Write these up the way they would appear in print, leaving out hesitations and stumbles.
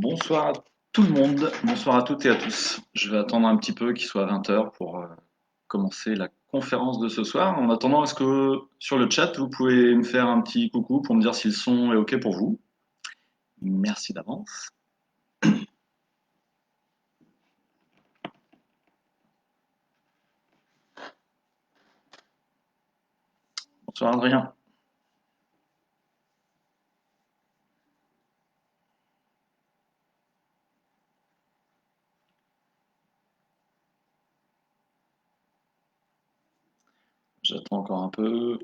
Bonsoir à tout le monde, bonsoir à toutes et à tous. Je vais attendre un petit peu qu'il soit 20 heures pour commencer la conférence de ce soir. En attendant, est-ce que sur le chat, vous pouvez me faire un petit coucou pour me dire si le son est OK pour vous? Merci d'avance. Bonsoir Adrien. J'attends encore un peu.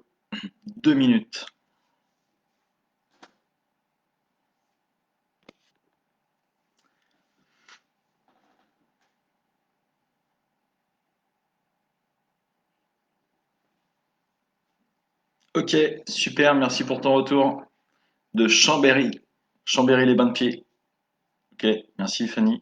2 minutes. OK, super, merci pour ton retour de Chambéry. Chambéry-les-Bains-de-Pieds. OK, merci Fanny.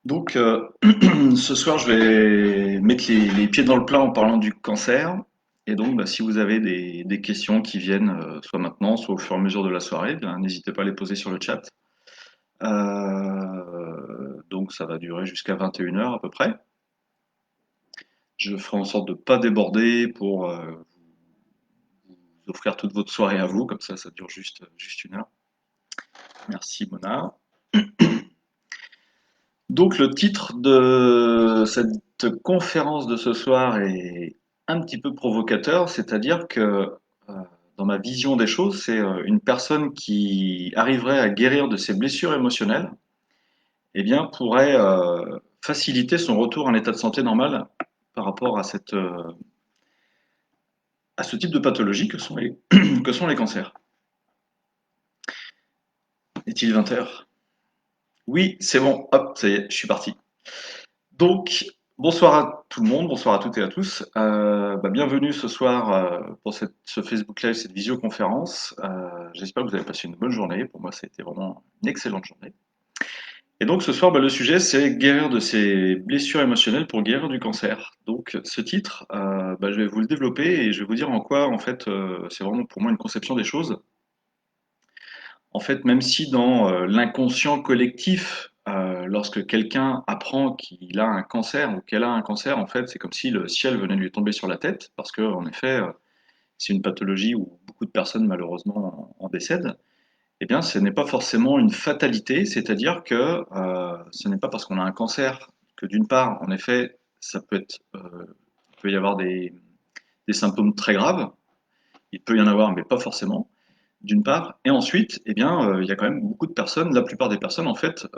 Donc, ce soir, je vais mettre les pieds dans le plat en parlant du cancer. Et donc, bah, si vous avez des questions qui viennent, soit maintenant, soit au fur et à mesure de la soirée, ben, n'hésitez pas à les poser sur le chat. Donc, ça va durer jusqu'à 21 heures à peu près. Je ferai en sorte de ne pas déborder pour vous offrir toute votre soirée à vous. Comme ça dure juste 1 heure. Merci, Mona. Donc le titre de cette conférence de ce soir est un petit peu provocateur, c'est-à-dire que dans ma vision des choses, c'est une personne qui arriverait à guérir de ses blessures émotionnelles, eh bien pourrait faciliter son retour à un état de santé normal par rapport à ce type de pathologie que sont que sont les cancers. Est-il 20 heures? Oui, c'est bon, hop, ça y est, je suis parti. Donc, bonsoir à tout le monde, bonsoir à toutes et à tous. Bienvenue ce soir pour ce Facebook Live, cette visioconférence. J'espère que vous avez passé une bonne journée. Pour moi, ça a été vraiment une excellente journée. Et donc ce soir, le sujet, c'est guérir de ses blessures émotionnelles pour guérir du cancer. Donc ce titre, je vais vous le développer et je vais vous dire en quoi, en fait, c'est vraiment pour moi une conception des choses. En fait, même si dans l'inconscient collectif, lorsque quelqu'un apprend qu'il a un cancer ou qu'elle a un cancer, en fait, c'est comme si le ciel venait de lui tomber sur la tête, parce que, en effet, c'est une pathologie où beaucoup de personnes, malheureusement, en décèdent. Eh bien, ce n'est pas forcément une fatalité, c'est-à-dire que ce n'est pas parce qu'on a un cancer que, d'une part, en effet, ça peut être, il peut y avoir des symptômes très graves, il peut y en avoir, mais pas forcément d'une part, et ensuite, eh bien, il y a quand même beaucoup de personnes, la plupart des personnes, en fait,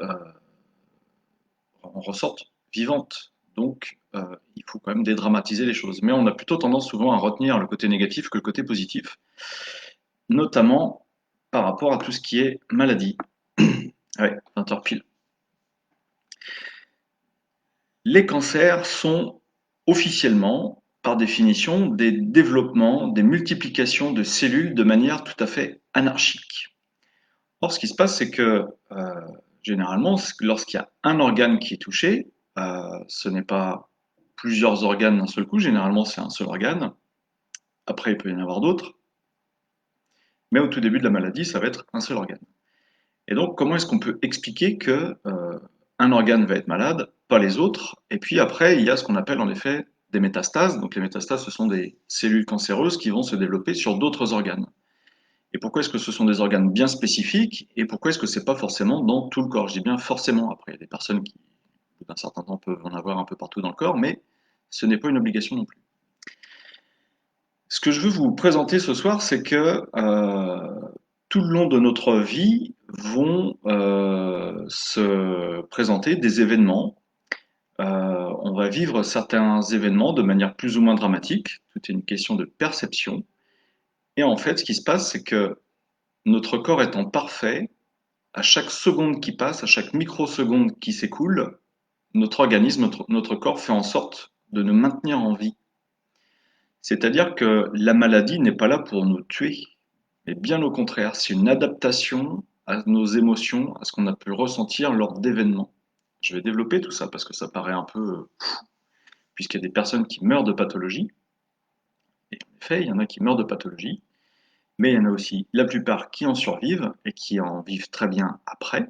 en ressortent vivantes. Donc, il faut quand même dédramatiser les choses. Mais on a plutôt tendance souvent à retenir le côté négatif que le côté positif, notamment par rapport à tout ce qui est maladie. Ouais, 20 heures pile. Les cancers sont officiellement, par définition, des développements, des multiplications de cellules de manière tout à fait anarchique. Or, ce qui se passe, c'est que généralement, lorsqu'il y a un organe qui est touché, ce n'est pas plusieurs organes d'un seul coup, généralement c'est un seul organe. Après, il peut y en avoir d'autres, mais au tout début de la maladie, ça va être un seul organe. Et donc, comment est-ce qu'on peut expliquer que un organe va être malade, pas les autres? Et puis après, il y a ce qu'on appelle en effet des métastases. Donc les métastases, ce sont des cellules cancéreuses qui vont se développer sur d'autres organes. Et pourquoi est-ce que ce sont des organes bien spécifiques et pourquoi est-ce que c'est pas forcément dans tout le corps? Je dis bien forcément. Après, il y a des personnes qui, au bout d'un certain temps, peuvent en avoir un peu partout dans le corps, mais ce n'est pas une obligation non plus. Ce que je veux vous présenter ce soir, c'est que tout le long de notre vie vont se présenter des événements. On va vivre certains événements de manière plus ou moins dramatique. Tout est une question de perception. Et en fait, ce qui se passe, c'est que notre corps étant parfait, à chaque seconde qui passe, à chaque microseconde qui s'écoule, notre organisme, notre corps fait en sorte de nous maintenir en vie. C'est-à-dire que la maladie n'est pas là pour nous tuer, mais bien au contraire, c'est une adaptation à nos émotions, à ce qu'on a pu ressentir lors d'événements. Je vais développer tout ça parce que ça paraît un peu, puisqu'il y a des personnes qui meurent de pathologie, et en effet, il y en a qui meurent de pathologie, mais il y en a aussi la plupart qui en survivent et qui en vivent très bien après.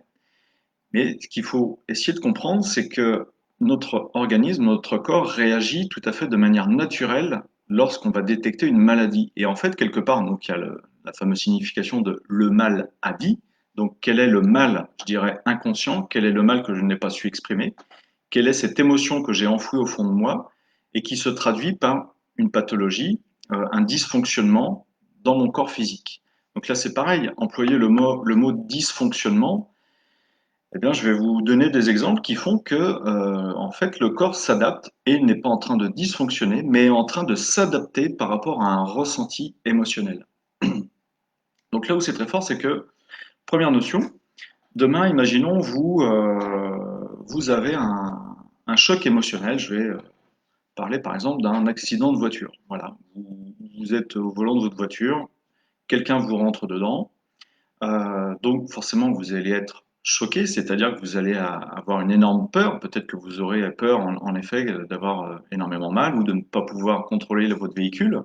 Mais ce qu'il faut essayer de comprendre, c'est que notre organisme, notre corps réagit tout à fait de manière naturelle lorsqu'on va détecter une maladie. Et en fait, quelque part, donc il y a la fameuse signification de le mal à vie. Donc, quel est le mal, je dirais, inconscient? Quel est le mal que je n'ai pas su exprimer? Quelle est cette émotion que j'ai enfouie au fond de moi et qui se traduit par une pathologie, un dysfonctionnement dans mon corps physique? Donc là, c'est pareil, employer le mot dysfonctionnement, eh bien, je vais vous donner des exemples qui font que, en fait, le corps s'adapte et n'est pas en train de dysfonctionner, mais est en train de s'adapter par rapport à un ressenti émotionnel. Donc là où c'est très fort, c'est que, première notion, demain, imaginons, vous avez un choc émotionnel. Je vais parler par exemple d'un accident de voiture. Voilà, vous êtes au volant de votre voiture, quelqu'un vous rentre dedans, donc forcément vous allez être choqué, c'est-à-dire que vous allez avoir une énorme peur, peut-être que vous aurez peur en effet d'avoir énormément mal ou de ne pas pouvoir contrôler votre véhicule.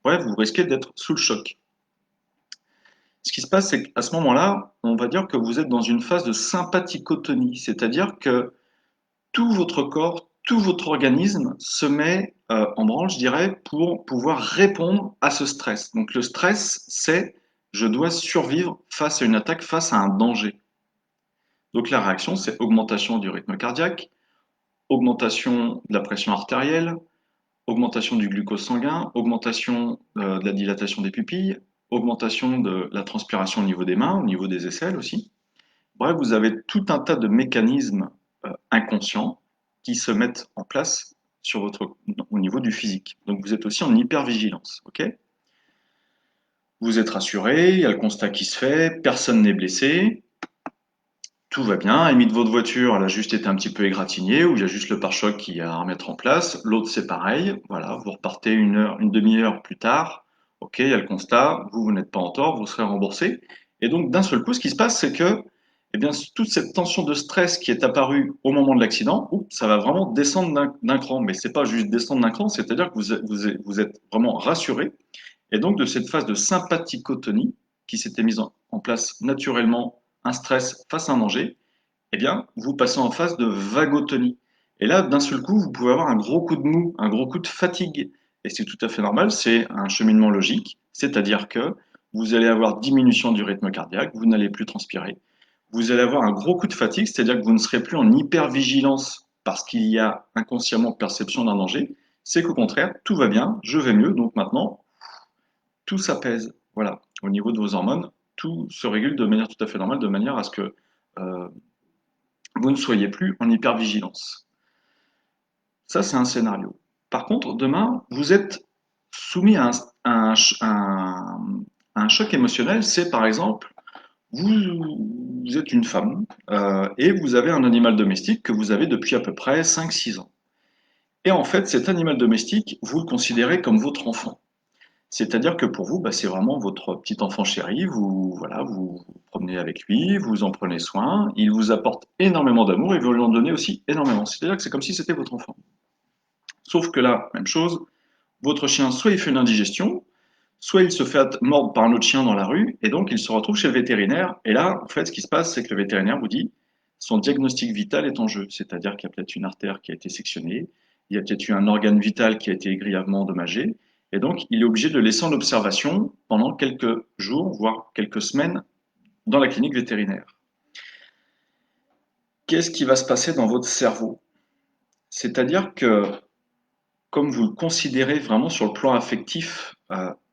Bref, vous risquez d'être sous le choc. Ce qui se passe, c'est qu'à ce moment-là, on va dire que vous êtes dans une phase de sympathicotonie, c'est-à-dire que tout votre corps, tout votre organisme se met en branle, je dirais, pour pouvoir répondre à ce stress. Donc le stress, c'est je dois survivre face à une attaque, face à un danger. Donc la réaction, c'est augmentation du rythme cardiaque, augmentation de la pression artérielle, augmentation du glucose sanguin, augmentation de la dilatation des pupilles, augmentation de la transpiration au niveau des mains, au niveau des aisselles aussi. Bref, vous avez tout un tas de mécanismes inconscients qui se mettent en place au niveau du physique. Donc vous êtes aussi en hypervigilance. Ok, vous êtes rassuré, il y a le constat qui se fait, personne n'est blessé, tout va bien. Limite, votre voiture, elle a juste été un petit peu égratignée, ou il y a juste le pare-choc qui a à remettre en place. L'autre, c'est pareil. Voilà, vous repartez une heure, une demi-heure plus tard. Ok, il y a le constat, vous n'êtes pas en tort, vous serez remboursé. Et donc, d'un seul coup, ce qui se passe, c'est que, eh bien, toute cette tension de stress qui est apparue au moment de l'accident, ça va vraiment descendre d'un cran. Mais c'est pas juste descendre d'un cran, c'est-à-dire que vous êtes vraiment rassuré. Et donc, de cette phase de sympathicotonie qui s'était mise en place naturellement, un stress face à un danger, eh bien, vous passez en phase de vagotonie. Et là, d'un seul coup, vous pouvez avoir un gros coup de mou, un gros coup de fatigue. Et c'est tout à fait normal, c'est un cheminement logique, c'est-à-dire que vous allez avoir diminution du rythme cardiaque, vous n'allez plus transpirer, vous allez avoir un gros coup de fatigue, c'est-à-dire que vous ne serez plus en hypervigilance parce qu'il y a inconsciemment perception d'un danger, c'est qu'au contraire, tout va bien, je vais mieux, donc maintenant, tout s'apaise. Voilà, au niveau de vos hormones, tout se régule de manière tout à fait normale, de manière à ce que euh, vous ne soyez plus en hypervigilance. Ça, c'est un scénario. Par contre, demain, vous êtes soumis à un choc émotionnel. C'est par exemple, vous êtes une femme et vous avez un animal domestique que vous avez depuis à peu près 5, 6 ans. Et en fait, cet animal domestique, vous le considérez comme votre enfant. C'est-à-dire que pour vous, bah, c'est vraiment votre petit enfant chéri. Voilà, vous promenez avec lui, vous en prenez soin. Il vous apporte énormément d'amour et vous lui en donnez aussi énormément. C'est-à-dire que c'est comme si c'était votre enfant. Sauf que là, même chose, votre chien, soit il fait une indigestion, soit il se fait mordre par un autre chien dans la rue, et donc il se retrouve chez le vétérinaire. Et là, en fait, ce qui se passe, c'est que le vétérinaire vous dit, son diagnostic vital est en jeu. C'est-à-dire qu'il y a peut-être une artère qui a été sectionnée, il y a peut-être eu un organe vital qui a été grièvement endommagé, et donc il est obligé de le laisser en observation pendant quelques jours, voire quelques semaines, dans la clinique vétérinaire. Qu'est-ce qui va se passer dans votre cerveau? C'est-à-dire que comme vous le considérez vraiment sur le plan affectif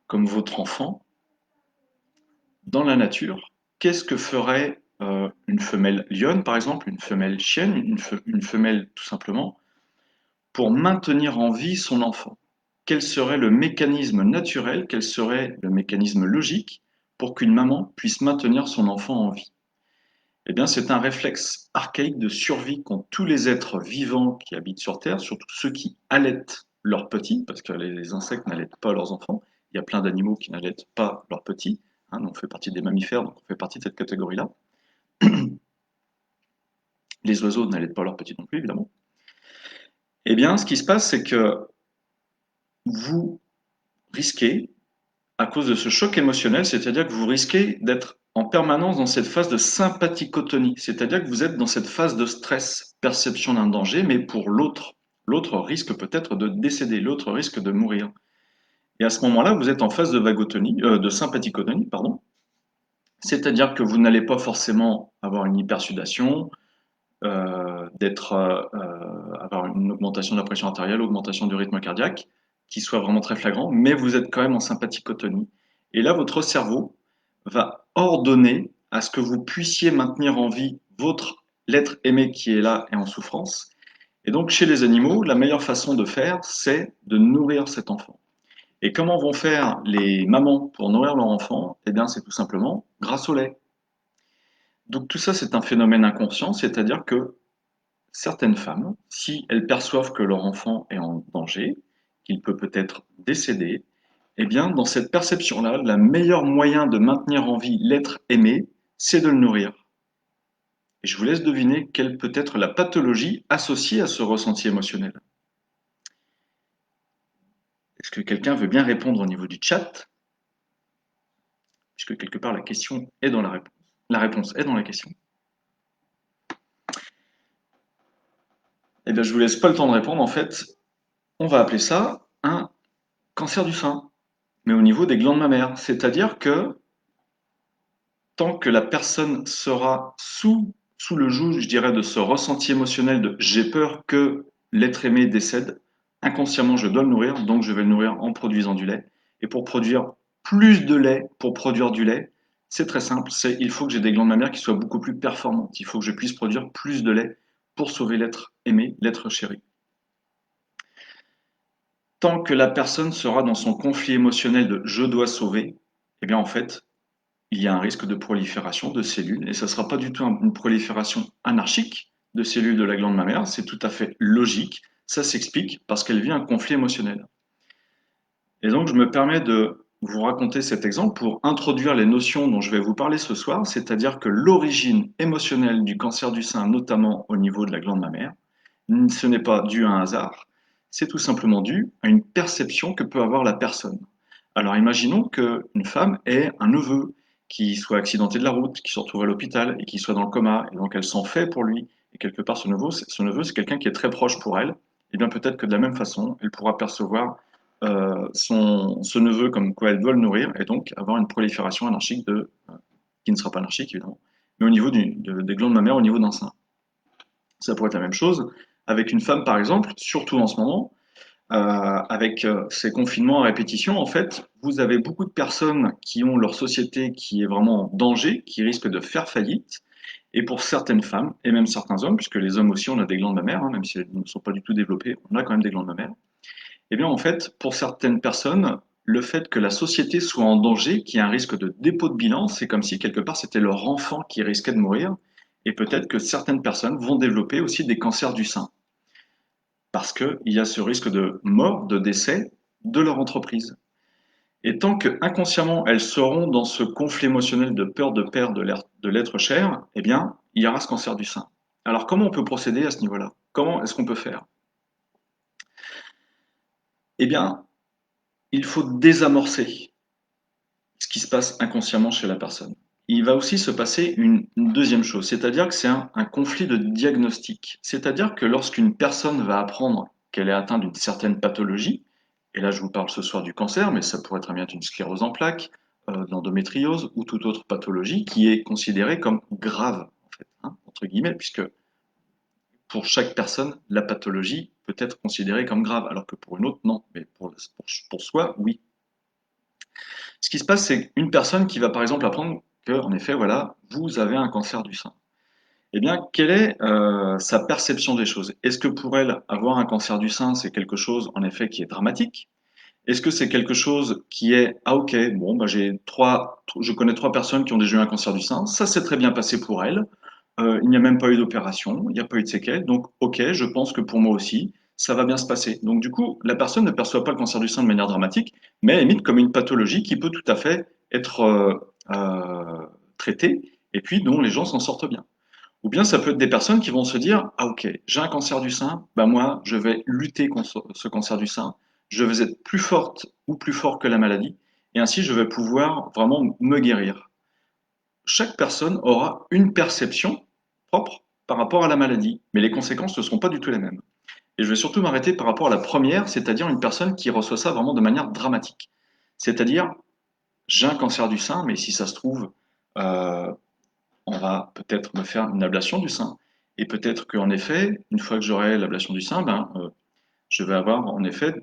comme votre enfant, dans la nature, qu'est-ce que ferait une femelle lionne, par exemple, une femelle chienne, une femelle tout simplement, pour maintenir en vie son enfant? Quel serait le mécanisme naturel, quel serait le mécanisme logique pour qu'une maman puisse maintenir son enfant en vie? Eh bien, c'est un réflexe archaïque de survie qu'ont tous les êtres vivants qui habitent sur Terre, surtout ceux qui allaitent leurs petits, parce que les insectes n'allaitent pas leurs enfants. Il y a plein d'animaux qui n'allaitent pas leurs petits. Hein, on fait partie des mammifères, donc on fait partie de cette catégorie-là. Les oiseaux n'allaitent pas leurs petits non plus, évidemment. Eh bien, ce qui se passe, c'est que vous risquez, à cause de ce choc émotionnel, c'est-à-dire que vous risquez d'être en permanence dans cette phase de sympathicotonie, c'est-à-dire que vous êtes dans cette phase de stress, perception d'un danger, mais pour l'autre. L'autre risque peut-être de décéder, l'autre risque de mourir. Et à ce moment-là, vous êtes en phase de vagotonie, de sympathicotonie, pardon. C'est-à-dire que vous n'allez pas forcément avoir une hypersudation, avoir une augmentation de la pression artérielle, augmentation du rythme cardiaque, qui soit vraiment très flagrant, mais vous êtes quand même en sympathicotonie. Et là, votre cerveau va ordonner à ce que vous puissiez maintenir en vie votre l'être aimé qui est là et en souffrance. Et donc, chez les animaux, la meilleure façon de faire, c'est de nourrir cet enfant. Et comment vont faire les mamans pour nourrir leur enfant? Eh bien, c'est tout simplement grâce au lait. Donc tout ça, c'est un phénomène inconscient, c'est-à-dire que certaines femmes, si elles perçoivent que leur enfant est en danger, qu'il peut peut-être décéder, eh bien, dans cette perception-là, le meilleur moyen de maintenir en vie l'être aimé, c'est de le nourrir. Et je vous laisse deviner quelle peut être la pathologie associée à ce ressenti émotionnel. Est-ce que quelqu'un veut bien répondre au niveau du chat? Puisque quelque part la question est dans la réponse. La réponse est dans la question. Eh bien, je vous laisse pas le temps de répondre. En fait, on va appeler ça un cancer du sein, mais au niveau des glandes mammaires. C'est-à-dire que tant que la personne sera sous le joug, je dirais, de ce ressenti émotionnel de j'ai peur que l'être aimé décède, inconsciemment je dois le nourrir, donc je vais le nourrir en produisant du lait. Et pour produire plus de lait, pour produire du lait, c'est très simple, c'est il faut que j'ai des glandes mammaires qui soient beaucoup plus performantes. Il faut que je puisse produire plus de lait pour sauver l'être aimé, l'être chéri. Tant que la personne sera dans son conflit émotionnel de je dois sauver, eh bien en fait, il y a un risque de prolifération de cellules, et ça ne sera pas du tout une prolifération anarchique de cellules de la glande mammaire, c'est tout à fait logique, ça s'explique parce qu'elle vit un conflit émotionnel. Et donc je me permets de vous raconter cet exemple pour introduire les notions dont je vais vous parler ce soir, c'est-à-dire que l'origine émotionnelle du cancer du sein, notamment au niveau de la glande mammaire, ce n'est pas dû à un hasard, c'est tout simplement dû à une perception que peut avoir la personne. Alors imaginons qu'une femme ait un neveu qui soit accidenté de la route, qui se retrouve à l'hôpital et qui soit dans le coma, et donc elle s'en fait pour lui, et quelque part ce neveu c'est quelqu'un qui est très proche pour elle, et bien peut-être que de la même façon, elle pourra percevoir ce neveu comme quoi elle doit le nourrir, et donc avoir une prolifération anarchique qui ne sera pas anarchique évidemment, mais au niveau des glandes mammaires, au niveau d'un sein. Ça pourrait être la même chose avec une femme, par exemple, surtout en ce moment, avec ces confinements à répétition. En fait, vous avez beaucoup de personnes qui ont leur société qui est vraiment en danger, qui risquent de faire faillite. Et pour certaines femmes, et même certains hommes, puisque les hommes aussi, on a des glandes mammaires, hein, même si elles ne sont pas du tout développées, on a quand même des glandes mammaires. Eh bien, en fait, pour certaines personnes, le fait que la société soit en danger, qu'il y ait un risque de dépôt de bilan, c'est comme si quelque part c'était leur enfant qui risquait de mourir. Et peut-être que certaines personnes vont développer aussi des cancers du sein. Parce qu'il y a ce risque de mort, de décès de leur entreprise. Et tant que inconsciemment elles seront dans ce conflit émotionnel de peur de perdre de l'être cher, eh bien, il y aura ce cancer du sein. Alors, comment on peut procéder à ce niveau-là? Comment est-ce qu'on peut faire? Eh bien, il faut désamorcer ce qui se passe inconsciemment chez la personne. Il va aussi se passer une deuxième chose, c'est-à-dire que c'est un conflit de diagnostic. C'est-à-dire que lorsqu'une personne va apprendre qu'elle est atteinte d'une certaine pathologie, et là je vous parle ce soir du cancer, mais ça pourrait très bien être une sclérose en plaques, de l'endométriose ou toute autre pathologie qui est considérée comme grave, en fait, hein, entre guillemets, puisque pour chaque personne, la pathologie peut être considérée comme grave, alors que pour une autre, non. Mais pour soi, oui. Ce qui se passe, c'est une personne qui va par exemple apprendre que, en effet, voilà, vous avez un cancer du sein. Eh bien, quelle est sa perception des choses? Est-ce que pour elle, avoir un cancer du sein, c'est quelque chose, en effet, qui est dramatique? Est-ce que c'est quelque chose qui est ah ok, bon bah je connais trois personnes qui ont déjà eu un cancer du sein, ça s'est très bien passé pour elles, il n'y a même pas eu d'opération, il n'y a pas eu de séquelles, donc ok, je pense que pour moi aussi, ça va bien se passer. Donc du coup, la personne ne perçoit pas le cancer du sein de manière dramatique, mais elle limite comme une pathologie qui peut tout à fait être traitée et puis dont les gens s'en sortent bien. Ou bien ça peut être des personnes qui vont se dire ah ok, j'ai un cancer du sein, bah moi je vais lutter contre ce cancer du sein, je vais être plus forte ou plus fort que la maladie et ainsi je vais pouvoir vraiment me guérir. Chaque personne aura une perception propre par rapport à la maladie, mais les conséquences ne seront pas du tout les mêmes. Et je vais surtout m'arrêter par rapport à la première, c'est-à-dire une personne qui reçoit ça vraiment de manière dramatique. C'est-à-dire, j'ai un cancer du sein, mais si ça se trouve, euh, on va peut-être me faire une ablation du sein. Et peut-être qu'en effet, une fois que j'aurai l'ablation du sein, je vais avoir en effet,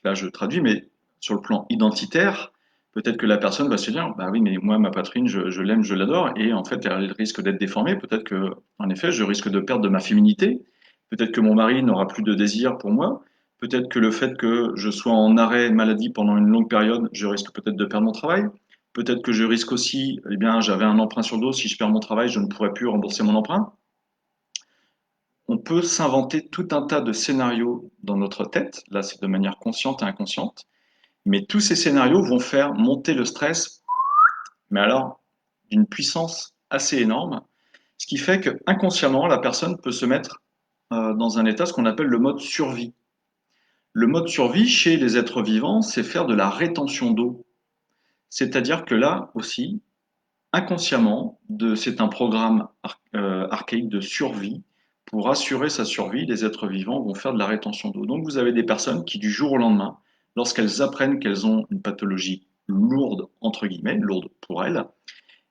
là je traduis, mais sur le plan identitaire, peut-être que la personne va se dire, bah oui, mais moi, ma poitrine, je l'aime, je l'adore, et en fait, elle risque d'être déformée. Peut-être que, en effet, je risque de perdre de ma féminité. Peut-être que mon mari n'aura plus de désir pour moi. Peut-être que le fait que je sois en arrêt maladie pendant une longue période, je risque peut-être de perdre mon travail. Peut-être que je risque aussi, eh bien, j'avais un emprunt sur le dos, si je perds mon travail, je ne pourrai plus rembourser mon emprunt. On peut s'inventer tout un tas de scénarios dans notre tête, là c'est de manière consciente et inconsciente, mais tous ces scénarios vont faire monter le stress, mais alors d'une puissance assez énorme, ce qui fait que inconsciemment la personne peut se mettre dans un état ce qu'on appelle le mode survie. Le mode survie chez les êtres vivants, c'est faire de la rétention d'eau. C'est-à-dire que là aussi, inconsciemment, c'est un programme archaïque de survie. Pour assurer sa survie, les êtres vivants vont faire de la rétention d'eau. Donc vous avez des personnes qui, du jour au lendemain, lorsqu'elles apprennent qu'elles ont une pathologie lourde, entre guillemets, lourde pour elles,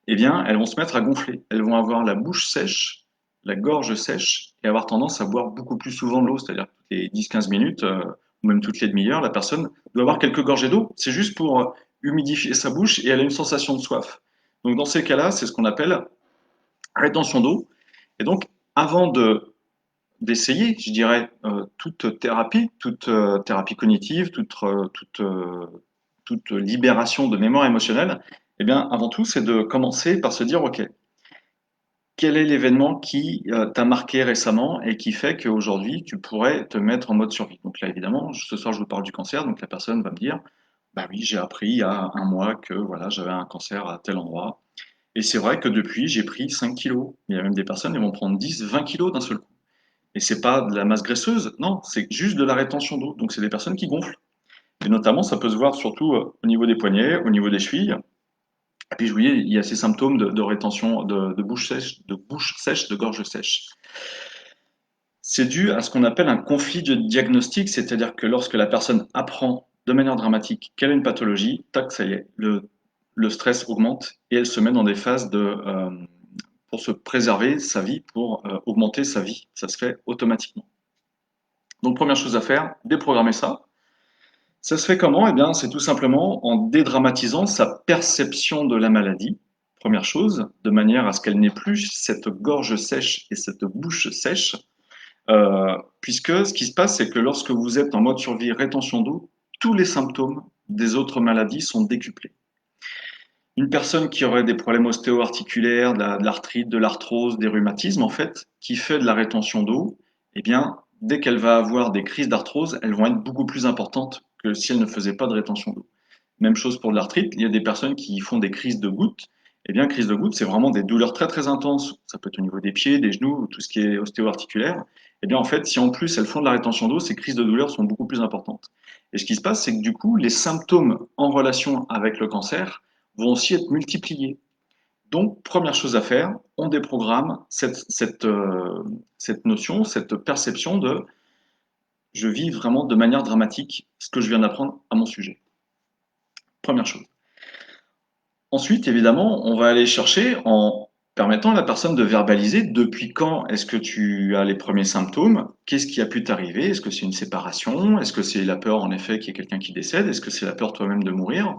eh bien, elles vont se mettre à gonfler. Elles vont avoir la bouche sèche, la gorge sèche, et avoir tendance à boire beaucoup plus souvent de l'eau, c'est-à-dire toutes les 10-15 minutes, ou même toutes les demi-heures, la personne doit avoir quelques gorgées d'eau. C'est juste pour humidifier sa bouche et elle a une sensation de soif. Donc dans ces cas-là, c'est ce qu'on appelle rétention d'eau. Et donc, avant d'essayer, je dirais, toute thérapie cognitive, toute libération de mémoire émotionnelle, eh bien, avant tout, c'est de commencer par se dire, OK, quel est l'événement qui t'a marqué récemment et qui fait qu'aujourd'hui, tu pourrais te mettre en mode survie? Donc là, évidemment, ce soir, je vous parle du cancer, donc la personne va me dire, bah oui, j'ai appris il y a un mois que voilà, j'avais un cancer à tel endroit. Et c'est vrai que depuis, j'ai pris 5 kilos. Il y a même des personnes qui vont prendre 10, 20 kilos d'un seul coup. Et c'est pas de la masse graisseuse, non, c'est juste de la rétention d'eau. Donc c'est des personnes qui gonflent. Et notamment, ça peut se voir surtout au niveau des poignets, au niveau des chevilles. Et puis je vous dis, il y a ces symptômes de rétention, de bouche sèche, de gorge sèche. C'est dû à ce qu'on appelle un conflit de diagnostic, c'est-à-dire que lorsque la personne apprend de manière dramatique qu'elle a une pathologie, tac, ça y est, le stress augmente et elle se met dans des phases pour se préserver sa vie, pour augmenter sa vie. Ça se fait automatiquement. Donc première chose à faire, déprogrammer ça. Ça se fait comment? Eh bien, c'est tout simplement en dédramatisant sa perception de la maladie, première chose, de manière à ce qu'elle n'ait plus cette gorge sèche et cette bouche sèche, puisque ce qui se passe, c'est que lorsque vous êtes en mode survie rétention d'eau, tous les symptômes des autres maladies sont décuplés. Une personne qui aurait des problèmes ostéo-articulaires, de l'arthrite, de l'arthrose, des rhumatismes, en fait, qui fait de la rétention d'eau, eh bien, dès qu'elle va avoir des crises d'arthrose, elles vont être beaucoup plus importantes que si elle ne faisait pas de rétention d'eau. Même chose pour de l'arthrite, il y a des personnes qui font des crises de gouttes. Eh bien, crise de gouttes, c'est vraiment des douleurs très très intenses. Ça peut être au niveau des pieds, des genoux, tout ce qui est ostéo-articulaire. Eh bien, en fait, si en plus elles font de la rétention d'eau, ces crises de douleur sont beaucoup plus importantes. Et ce qui se passe, c'est que du coup, les symptômes en relation avec le cancer vont aussi être multipliés. Donc, première chose à faire, on déprogramme cette notion, cette perception de je vis vraiment de manière dramatique ce que je viens d'apprendre à mon sujet. Première chose. Ensuite, évidemment, on va aller chercher en permettant à la personne de verbaliser depuis quand est-ce que tu as les premiers symptômes, qu'est-ce qui a pu t'arriver, est-ce que c'est une séparation, est-ce que c'est la peur en effet qu'il y ait quelqu'un qui décède, est-ce que c'est la peur toi-même de mourir.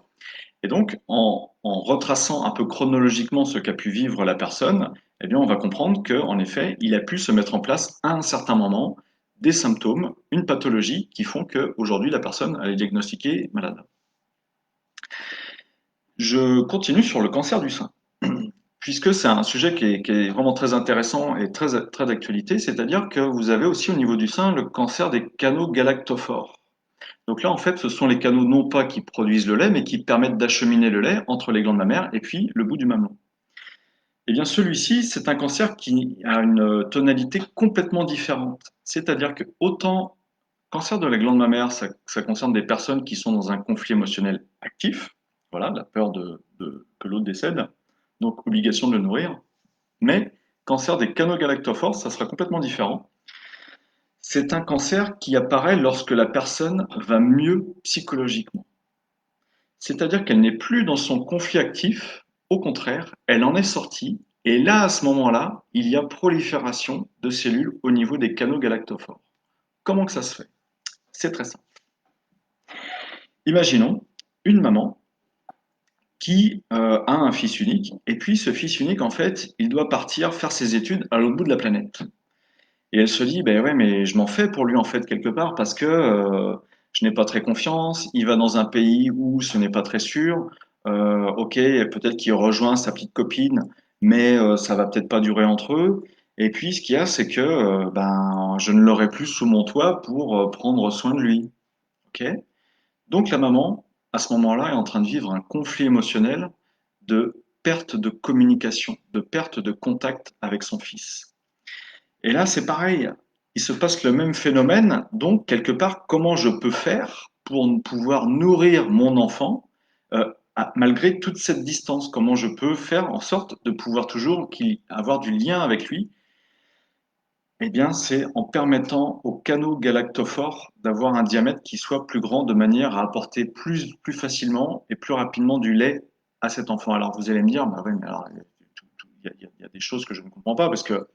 Et donc, en retraçant un peu chronologiquement ce qu'a pu vivre la personne, eh bien, on va comprendre qu'en effet, il a pu se mettre en place à un certain moment des symptômes, une pathologie qui font qu'aujourd'hui, la personne elle est diagnostiquée malade. Je continue sur le cancer du sein, puisque c'est un sujet qui est vraiment très intéressant et très, très d'actualité, c'est-à-dire que vous avez aussi au niveau du sein le cancer des canaux galactophores. Donc là, en fait, ce sont les canaux non pas qui produisent le lait, mais qui permettent d'acheminer le lait entre les glandes mammaires et puis le bout du mamelon. Eh bien, celui-ci, c'est un cancer qui a une tonalité complètement différente. C'est-à-dire que autant cancer de la glande mammaire, ça concerne des personnes qui sont dans un conflit émotionnel actif, voilà, la peur que l'autre décède, donc obligation de le nourrir. Mais cancer des canaux galactophores, ça sera complètement différent. C'est un cancer qui apparaît lorsque la personne va mieux psychologiquement. C'est-à-dire qu'elle n'est plus dans son conflit actif, au contraire, elle en est sortie, et là, à ce moment-là, il y a prolifération de cellules au niveau des canaux galactophores. Comment que ça se fait? C'est très simple. Imaginons une maman qui a un fils unique, et puis ce fils unique, en fait, il doit partir faire ses études à l'autre bout de la planète. Et elle se dit, ben ouais, mais je m'en fais pour lui, en fait, quelque part, parce que je n'ai pas très confiance, il va dans un pays où ce n'est pas très sûr, ok, peut-être qu'il rejoint sa petite copine, mais ça va peut-être pas durer entre eux. Et puis, ce qu'il y a, c'est que ben, je ne l'aurai plus sous mon toit pour prendre soin de lui. Ok? Donc la maman, à ce moment-là, est en train de vivre un conflit émotionnel de perte de communication, de perte de contact avec son fils. Et là, c'est pareil, il se passe le même phénomène, donc quelque part, comment je peux faire pour pouvoir nourrir mon enfant malgré toute cette distance? Comment je peux faire en sorte de pouvoir toujours avoir du lien avec lui? Eh bien, c'est en permettant aux canaux galactophores d'avoir un diamètre qui soit plus grand de manière à apporter plus facilement et plus rapidement du lait à cet enfant. Alors, vous allez me dire, bah oui, mais alors, il y a des choses que je ne comprends pas parce que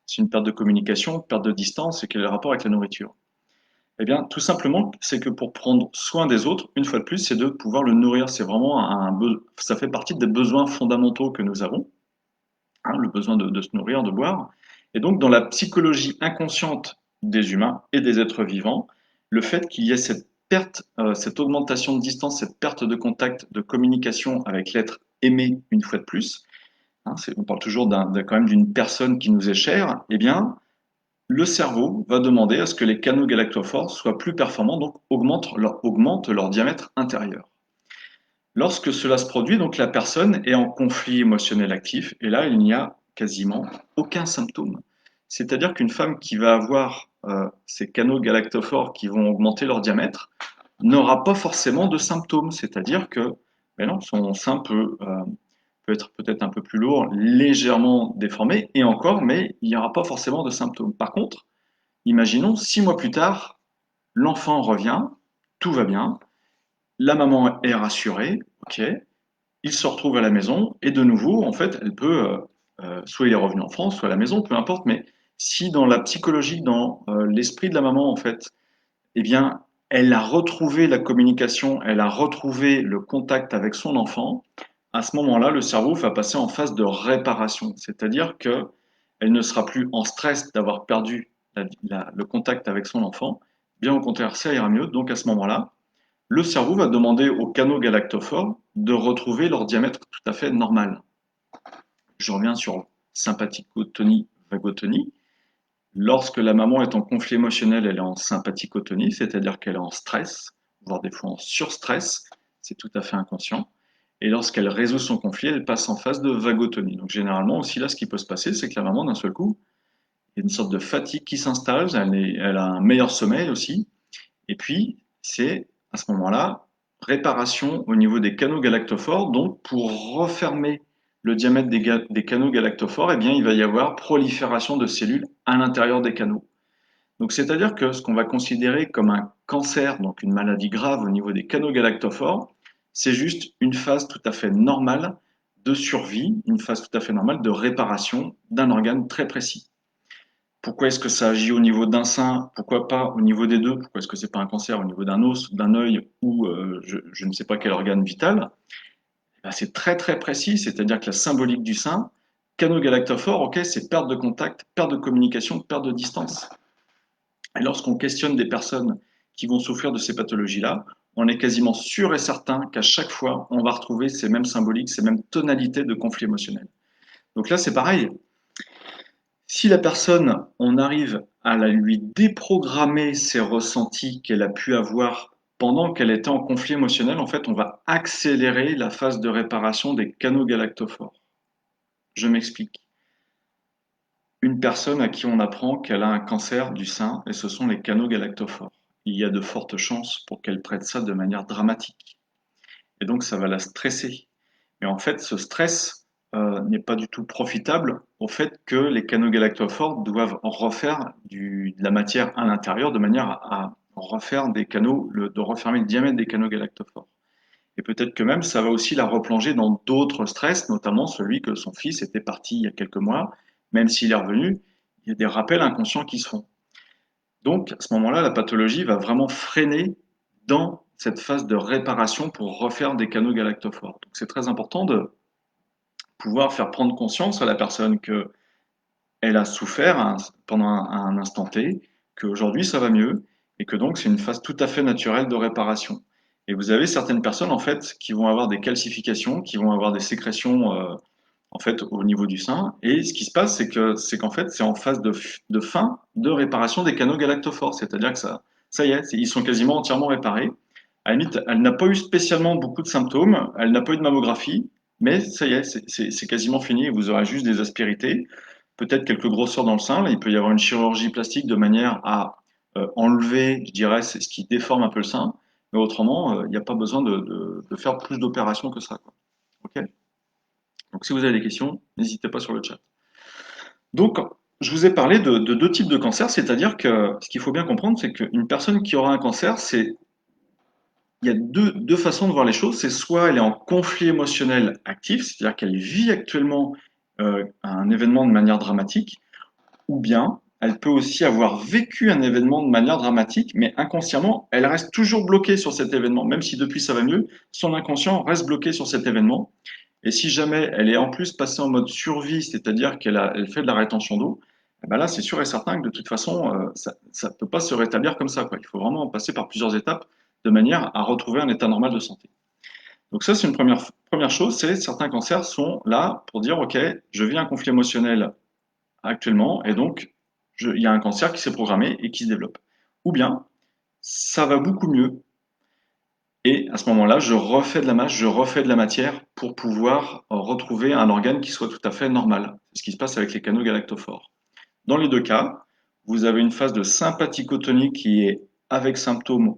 c'est une perte de communication, perte de distance, et quel est le rapport avec la nourriture? Eh bien, tout simplement, c'est que pour prendre soin des autres, une fois de plus, c'est de pouvoir le nourrir. C'est vraiment ça fait partie des besoins fondamentaux que nous avons, hein, le besoin de se nourrir, de boire. Et donc, dans la psychologie inconsciente des humains et des êtres vivants, le fait qu'il y ait cette perte, cette augmentation de distance, cette perte de contact, de communication avec l'être aimé, une fois de plus, hein, on parle toujours quand même d'une personne qui nous est chère, eh bien, le cerveau va demander à ce que les canaux galactophores soient plus performants, donc augmentent leur diamètre intérieur. Lorsque cela se produit, donc la personne est en conflit émotionnel actif, et là, il n'y a quasiment aucun symptôme. C'est-à-dire qu'une femme qui va avoir ces canaux galactophores qui vont augmenter leur diamètre n'aura pas forcément de symptômes. C'est-à-dire que, ben non, son sein peut être peut-être un peu plus lourd, légèrement déformé, et encore, mais il n'y aura pas forcément de symptômes. Par contre, imaginons 6 mois plus tard, l'enfant revient, tout va bien, la maman est rassurée, ok, il se retrouve à la maison et de nouveau, en fait, elle peut, soit il est revenu en France, soit à la maison, peu importe, mais si dans la psychologie, dans l'esprit de la maman, en fait, eh bien, elle a retrouvé la communication, elle a retrouvé le contact avec son enfant, à ce moment-là, le cerveau va passer en phase de réparation, c'est-à-dire que elle ne sera plus en stress d'avoir perdu le contact avec son enfant, bien au contraire, ça ira mieux. Donc à ce moment-là, le cerveau va demander aux canaux galactophores de retrouver leur diamètre tout à fait normal. Je reviens sur sympathicotonie, vagotonie. Lorsque la maman est en conflit émotionnel, elle est en sympathicotonie, c'est-à-dire qu'elle est en stress, voire des fois en surstress, c'est tout à fait inconscient. Et lorsqu'elle résout son conflit, elle passe en phase de vagotonie. Donc généralement aussi là, ce qui peut se passer, c'est que la maman, d'un seul coup, il y a une sorte de fatigue qui s'installe, elle a un meilleur sommeil aussi, et puis c'est à ce moment-là, réparation au niveau des canaux galactophores. Donc pour refermer le diamètre des canaux galactophores, eh bien, il va y avoir prolifération de cellules à l'intérieur des canaux. Donc c'est-à-dire que ce qu'on va considérer comme un cancer, donc une maladie grave au niveau des canaux galactophores, c'est juste une phase tout à fait normale de survie, une phase tout à fait normale de réparation d'un organe très précis. Pourquoi est-ce que ça agit au niveau d'un sein? Pourquoi pas au niveau des deux? Pourquoi est-ce que c'est pas un cancer au niveau d'un os, d'un œil ou je ne sais pas quel organe vital? Ben, c'est très très précis, c'est-à-dire que la symbolique du sein, canaux galactophores, ok, c'est perte de contact, perte de communication, perte de distance. Et lorsqu'on questionne des personnes qui vont souffrir de ces pathologies-là, on est quasiment sûr et certain qu'à chaque fois, on va retrouver ces mêmes symboliques, ces mêmes tonalités de conflit émotionnel. Donc là, c'est pareil. Si la personne, on arrive à lui déprogrammer ses ressentis qu'elle a pu avoir pendant qu'elle était en conflit émotionnel, en fait, on va accélérer la phase de réparation des canaux galactophores. Je m'explique. Une personne à qui on apprend qu'elle a un cancer du sein, et ce sont les canaux galactophores. Il y a de fortes chances pour qu'elle traite ça de manière dramatique. et donc ça va la stresser. Mais en fait, ce stress n'est pas du tout profitable au fait que les canaux galactophores doivent refaire de la matière à l'intérieur de manière à refaire des canaux, de refermer le diamètre des canaux galactophores. Et peut-être que même ça va aussi la replonger dans d'autres stress, notamment celui que son fils était parti il y a quelques mois, même s'il est revenu, il y a des rappels inconscients qui se font. Donc, à ce moment-là, la pathologie va vraiment freiner dans cette phase de réparation pour refaire des canaux galactophores. Donc, c'est très important de pouvoir faire prendre conscience à la personne que elle a souffert pendant un instant T, qu'aujourd'hui ça va mieux, et que donc c'est une phase tout à fait naturelle de réparation. Et vous avez certaines personnes en fait qui vont avoir des calcifications, qui vont avoir des sécrétions en fait au niveau du sein, et ce qui se passe c'est qu'en fait c'est en phase de fin de réparation des canaux galactophores, c'est-à-dire que ça y est, ils sont quasiment entièrement réparés. À la limite, elle n'a pas eu spécialement beaucoup de symptômes, elle n'a pas eu de mammographie, mais ça y est, c'est quasiment fini. Vous aurez juste des aspérités, peut-être quelques grosseurs dans le sein. Là, il peut y avoir une chirurgie plastique de manière à enlever, je dirais, c'est ce qui déforme un peu le sein. Mais autrement, il n'y a pas besoin de faire plus d'opérations que ça, quoi. Ok. Donc, si vous avez des questions, n'hésitez pas sur le chat. Donc, je vous ai parlé de deux types de cancers, c'est-à-dire que ce qu'il faut bien comprendre, c'est qu'une personne qui aura un cancer, il y a deux façons de voir les choses. C'est soit elle est en conflit émotionnel actif, c'est-à-dire qu'elle vit actuellement un événement de manière dramatique, ou bien elle peut aussi avoir vécu un événement de manière dramatique, mais inconsciemment, elle reste toujours bloquée sur cet événement. Même si depuis ça va mieux, son inconscient reste bloqué sur cet événement. Et si jamais elle est en plus passée en mode survie, c'est-à-dire elle fait de la rétention d'eau, eh ben là, c'est sûr et certain que de toute façon, ça ne peut pas se rétablir comme ça, quoi. Il faut vraiment passer par plusieurs étapes de manière à retrouver un état normal de santé. Donc ça, c'est une première chose, c'est certains cancers sont là pour dire, OK, je vis un conflit émotionnel actuellement, et donc il y a un cancer qui s'est programmé et qui se développe. Ou bien, ça va beaucoup mieux, et à ce moment-là, je refais de la masse, je refais de la matière pour pouvoir retrouver un organe qui soit tout à fait normal. C'est ce qui se passe avec les canaux galactophores. Dans les deux cas, vous avez une phase de sympathicotonie qui est avec symptômes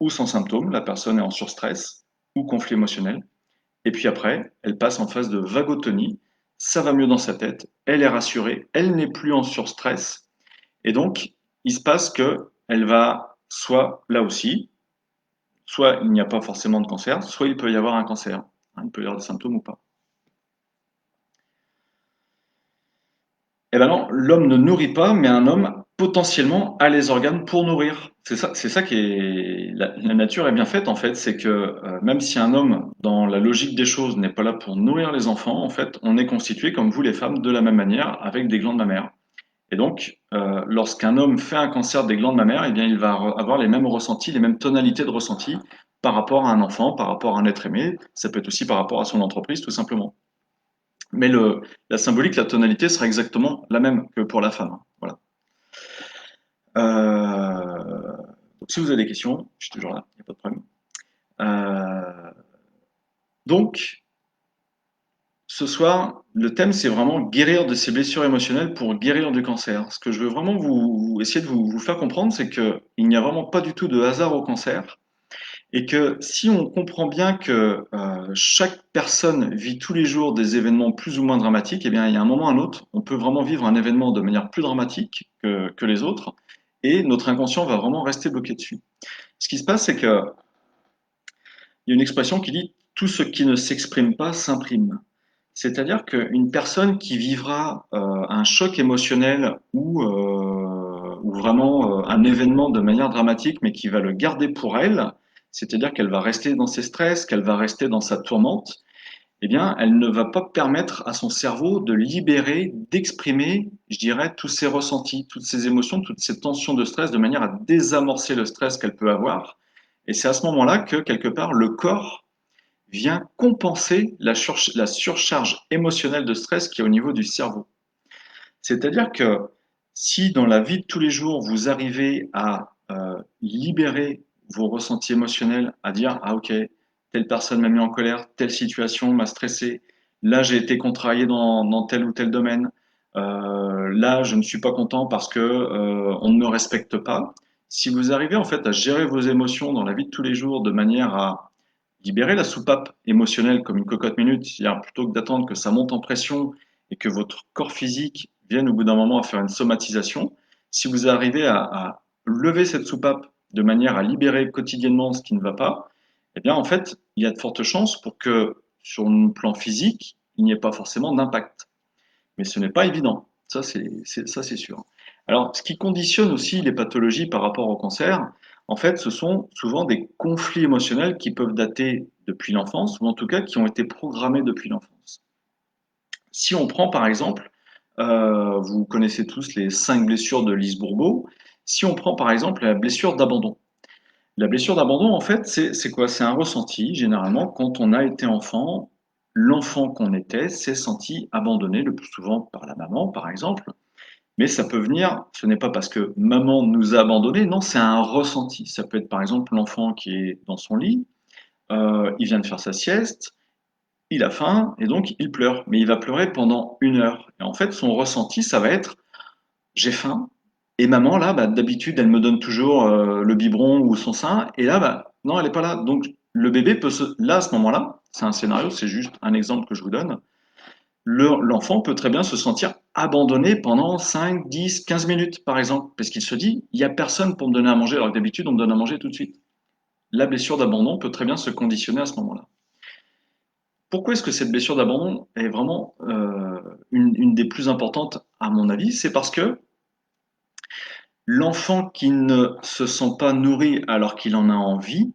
ou sans symptômes, la personne est en surstress ou conflit émotionnel. Et puis après, elle passe en phase de vagotonie, ça va mieux dans sa tête, elle est rassurée, elle n'est plus en surstress. Et donc, il se passe que elle va soit là aussi, soit il n'y a pas forcément de cancer, soit il peut y avoir un cancer. Il peut y avoir des symptômes ou pas. Eh ben non, l'homme ne nourrit pas, mais un homme potentiellement a les organes pour nourrir. C'est ça qui est la nature est bien faite en fait, c'est que même si un homme, dans la logique des choses, n'est pas là pour nourrir les enfants, en fait, on est constitué comme vous les femmes de la même manière avec des glandes mammaires. Et donc, lorsqu'un homme fait un cancer des glandes mammaires, eh bien, il va avoir les mêmes ressentis, les mêmes tonalités de ressenti par rapport à un enfant, par rapport à un être aimé. Ça peut être aussi par rapport à son entreprise, tout simplement. Mais la symbolique, la tonalité sera exactement la même que pour la femme, hein. Voilà. Donc, si vous avez des questions, je suis toujours là, il n'y a pas de problème. Euh, donc, ce soir, le thème, c'est vraiment guérir de ces blessures émotionnelles pour guérir du cancer. Ce que je veux vraiment essayer de vous faire comprendre, c'est qu'il n'y a vraiment pas du tout de hasard au cancer. Et que si on comprend bien que chaque personne vit tous les jours des événements plus ou moins dramatiques, eh bien, il y a un moment ou un autre, on peut vraiment vivre un événement de manière plus dramatique que les autres, et notre inconscient va vraiment rester bloqué dessus. Ce qui se passe, c'est que il y a une expression qui dit tout ce qui ne s'exprime pas s'imprime. C'est-à-dire qu'une personne qui vivra un choc émotionnel ou vraiment un événement de manière dramatique, mais qui va le garder pour elle, c'est-à-dire qu'elle va rester dans ses stress, qu'elle va rester dans sa tourmente, eh bien, elle ne va pas permettre à son cerveau de libérer, d'exprimer, je dirais, tous ses ressentis, toutes ses émotions, toutes ses tensions de stress, de manière à désamorcer le stress qu'elle peut avoir. Et c'est à ce moment-là que, quelque part, le corps vient compenser la surcharge émotionnelle de stress qui est au niveau du cerveau. C'est-à-dire que si dans la vie de tous les jours, vous arrivez à libérer vos ressentis émotionnels, à dire, ah ok, telle personne m'a mis en colère, telle situation m'a stressé, là j'ai été contrarié dans tel ou tel domaine, là je ne suis pas content parce que on ne me respecte pas. Si vous arrivez en fait à gérer vos émotions dans la vie de tous les jours de manière à libérer la soupape émotionnelle comme une cocotte minute, c'est-à-dire plutôt que d'attendre que ça monte en pression et que votre corps physique vienne au bout d'un moment à faire une somatisation, si vous arrivez à lever cette soupape de manière à libérer quotidiennement ce qui ne va pas, eh bien en fait, il y a de fortes chances pour que sur le plan physique, il n'y ait pas forcément d'impact. Mais ce n'est pas évident, ça c'est sûr. Alors, ce qui conditionne aussi les pathologies par rapport au cancer, en fait, ce sont souvent des conflits émotionnels qui peuvent dater depuis l'enfance, ou en tout cas qui ont été programmés depuis l'enfance. Si on prend par exemple, vous connaissez tous les 5 blessures de Lise Bourbeau, si on prend par exemple la blessure d'abandon. La blessure d'abandon, en fait, c'est quoi? C'est un ressenti, généralement, quand on a été enfant, l'enfant qu'on était s'est senti abandonné, le plus souvent par la maman, par exemple. Mais ça peut venir, ce n'est pas parce que maman nous a abandonnés, non, c'est un ressenti. Ça peut être par exemple l'enfant qui est dans son lit, il vient de faire sa sieste, il a faim et donc il pleure. Mais il va pleurer pendant 1 heure. Et en fait, son ressenti, ça va être j'ai faim. Et maman, là, bah, d'habitude, elle me donne toujours le biberon ou son sein. Et là, bah, non, elle n'est pas là. Donc, le bébé peut se. Là, à ce moment-là, c'est un scénario, c'est juste un exemple que je vous donne. L'enfant peut très bien se sentir abandonné pendant 5, 10, 15 minutes, par exemple, parce qu'il se dit, il n'y a personne pour me donner à manger, alors que d'habitude, on me donne à manger tout de suite. La blessure d'abandon peut très bien se conditionner à ce moment-là. Pourquoi est-ce que cette blessure d'abandon est vraiment une des plus importantes, à mon avis? C'est parce que l'enfant qui ne se sent pas nourri alors qu'il en a envie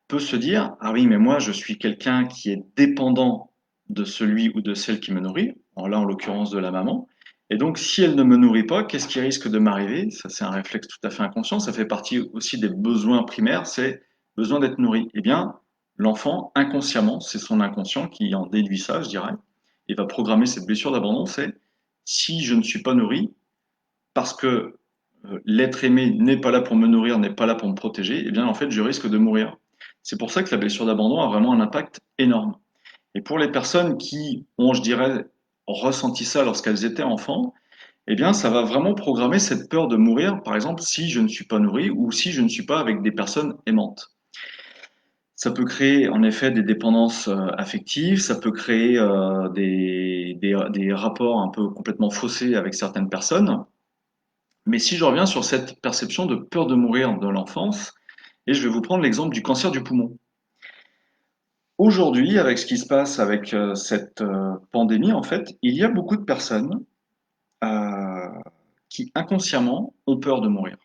peut se dire, ah oui, mais moi, je suis quelqu'un qui est dépendant de celui ou de celle qui me nourrit, là, en l'occurrence de la maman. Et donc, si elle ne me nourrit pas, qu'est-ce qui risque de m'arriver? Ça, c'est un réflexe tout à fait inconscient. Ça fait partie aussi des besoins primaires, c'est besoin d'être nourri. Eh bien, l'enfant, inconsciemment, c'est son inconscient qui en déduit ça, je dirais, et va programmer cette blessure d'abandon, c'est si je ne suis pas nourri, parce que l'être aimé n'est pas là pour me nourrir, n'est pas là pour me protéger, eh bien en fait je risque de mourir. C'est pour ça que la blessure d'abandon a vraiment un impact énorme. Et pour les personnes qui ont, je dirais, ressenti ça lorsqu'elles étaient enfants, eh bien ça va vraiment programmer cette peur de mourir, par exemple si je ne suis pas nourri ou si je ne suis pas avec des personnes aimantes. Ça peut créer en effet des dépendances affectives, ça peut créer des rapports un peu complètement faussés avec certaines personnes. Mais si je reviens sur cette perception de peur de mourir de l'enfance, et je vais vous prendre l'exemple du cancer du poumon. Aujourd'hui, avec ce qui se passe avec cette pandémie, en fait, il y a beaucoup de personnes euh, qui inconsciemment ont peur de mourir.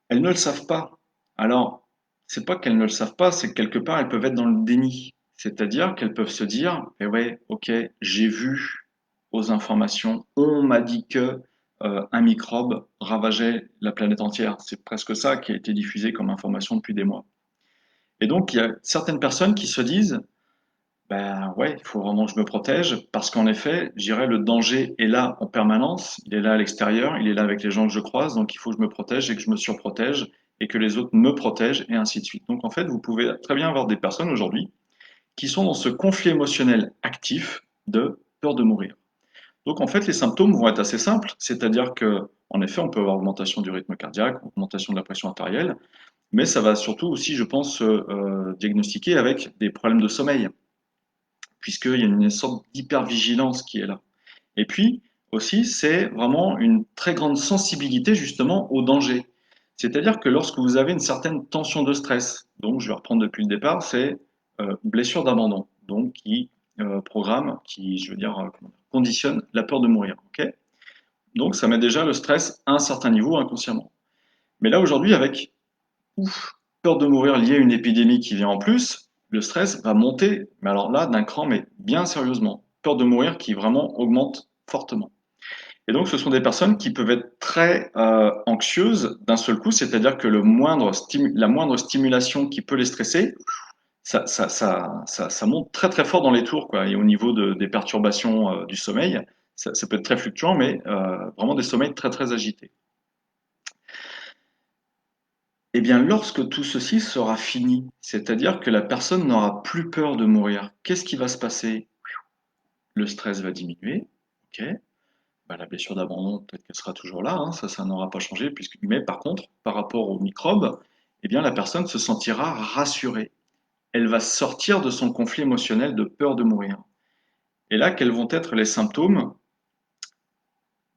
Elles ne le savent pas. Alors, c'est pas qu'elles ne le savent pas, c'est que quelque part elles peuvent être dans le déni. C'est-à-dire qu'elles peuvent se dire, eh ouais, ok, j'ai vu aux informations, on m'a dit que un microbe ravageait la planète entière. C'est presque ça qui a été diffusé comme information depuis des mois. Et donc, il y a certaines personnes qui se disent, ben ouais, il faut vraiment que je me protège parce qu'en effet, j'irai le danger est là en permanence, il est là à l'extérieur, il est là avec les gens que je croise, donc il faut que je me protège et que je me surprotège et que les autres me protègent et ainsi de suite. Donc en fait, vous pouvez très bien avoir des personnes aujourd'hui qui sont dans ce conflit émotionnel actif de peur de mourir. Donc en fait, les symptômes vont être assez simples, c'est-à-dire que en effet, on peut avoir augmentation du rythme cardiaque, augmentation de la pression artérielle, mais ça va surtout aussi, je pense, se diagnostiquer avec des problèmes de sommeil puisqu'il y a une sorte d'hypervigilance qui est là. Et puis aussi, c'est vraiment une très grande sensibilité justement au danger. C'est-à-dire que lorsque vous avez une certaine tension de stress, donc je vais reprendre depuis le départ, c'est blessure d'abandon, donc qui programme, qui, je veux dire, conditionne la peur de mourir. Ok. Donc ça met déjà le stress à un certain niveau inconsciemment. Mais là aujourd'hui, avec ouf, peur de mourir liée à une épidémie qui vient en plus, le stress va monter, mais alors là, d'un cran, mais bien sérieusement. Peur de mourir qui vraiment augmente fortement. Et donc, ce sont des personnes qui peuvent être très anxieuses d'un seul coup, c'est-à-dire que la moindre stimulation qui peut les stresser, ça monte très très fort dans les tours, quoi. Et au niveau des perturbations du sommeil, ça peut être très fluctuant, mais vraiment des sommeils très très agités. Eh bien, lorsque tout ceci sera fini, c'est-à-dire que la personne n'aura plus peur de mourir, qu'est-ce qui va se passer? Le stress va diminuer, ok? Bah, la blessure d'abandon, peut-être qu'elle sera toujours là, hein, ça n'aura pas changé, mais par contre, par rapport aux microbes, eh bien, la personne se sentira rassurée. elle va sortir de son conflit émotionnel de peur de mourir. Et là, quels vont être les symptômes?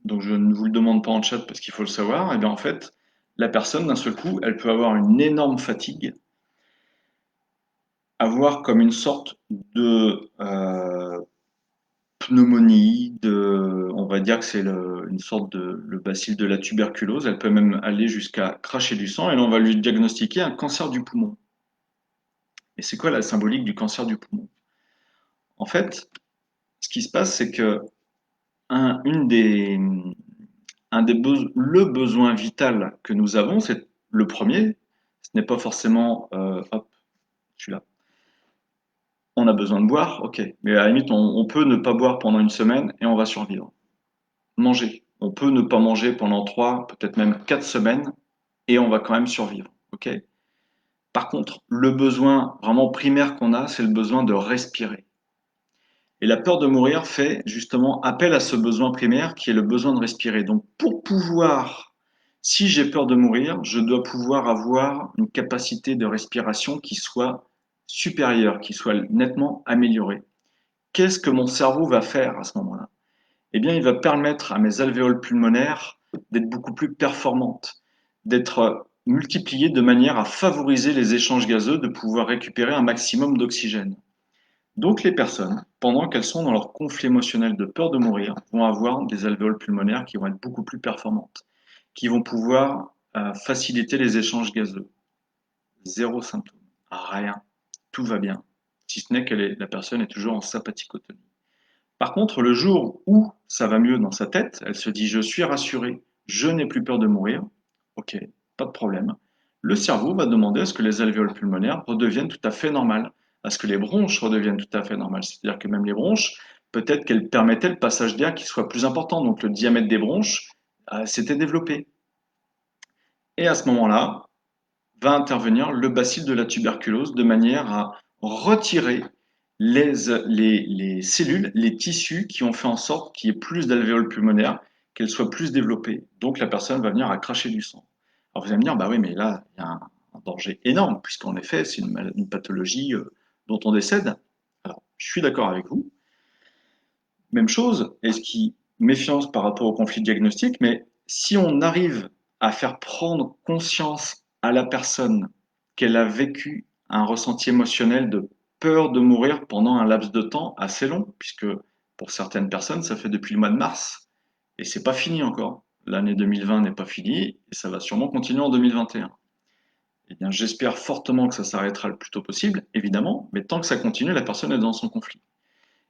Donc je ne vous le demande pas en chat parce qu'il faut le savoir. Et bien en fait, la personne, d'un seul coup, elle peut avoir une énorme fatigue, avoir comme une sorte de pneumonie, on va dire que c'est une sorte de le bacille de la tuberculose. Elle peut même aller jusqu'à cracher du sang et là, on va lui diagnostiquer un cancer du poumon. Et c'est quoi la symbolique du cancer du poumon? En fait, ce qui se passe, c'est que un, une des, le besoin vital que nous avons, c'est le premier. Ce n'est pas forcément, hop, je suis là. On a besoin de boire, ok. Mais à la limite, on peut ne pas boire pendant une semaine et on va survivre. Manger. On peut ne pas manger pendant 3, peut-être même 4 semaines et on va quand même survivre. Ok. Par contre, le besoin vraiment primaire qu'on a, c'est le besoin de respirer. Et la peur de mourir fait justement appel à ce besoin primaire qui est le besoin de respirer. Donc pour pouvoir, si j'ai peur de mourir, je dois pouvoir avoir une capacité de respiration qui soit supérieure, qui soit nettement améliorée. Qu'est-ce que mon cerveau va faire à ce moment-là? Eh bien, il va permettre à mes alvéoles pulmonaires d'être beaucoup plus performantes, d'être multipliées de manière à favoriser les échanges gazeux, de pouvoir récupérer un maximum d'oxygène. Donc les personnes, pendant qu'elles sont dans leur conflit émotionnel de peur de mourir, vont avoir des alvéoles pulmonaires qui vont être beaucoup plus performantes, qui vont pouvoir faciliter les échanges gazeux. Zéro symptôme, rien, tout va bien, si ce n'est que la personne est toujours en sympathicotonie. Par contre, le jour où ça va mieux dans sa tête, elle se dit je suis rassurée, je n'ai plus peur de mourir, ok, pas de problème. Le cerveau va demander à ce que les alvéoles pulmonaires redeviennent tout à fait normales, à ce que les bronches redeviennent tout à fait normales. C'est-à-dire que même les bronches, peut-être qu'elles permettaient le passage d'air qui soit plus important, donc le diamètre des bronches s'était développé. Et à ce moment-là, va intervenir le bacille de la tuberculose de manière à retirer les cellules, les tissus qui ont fait en sorte qu'il y ait plus d'alvéoles pulmonaires, qu'elles soient plus développées. Donc la personne va venir à cracher du sang. Alors vous allez me dire, bah oui, mais là, il y a un danger énorme, puisqu'en effet, c'est une pathologie dont on décède. Alors, je suis d'accord avec vous. Même chose, et ce qui méfiance par rapport au conflit diagnostic, mais si on arrive à faire prendre conscience à la personne qu'elle a vécu un ressenti émotionnel de peur de mourir pendant un laps de temps assez long, puisque pour certaines personnes, ça fait depuis le mois de mars, et c'est pas fini encore. L'année 2020 n'est pas finie, et ça va sûrement continuer en 2021. Eh bien, j'espère fortement que ça s'arrêtera le plus tôt possible, évidemment, mais tant que ça continue, la personne est dans son conflit.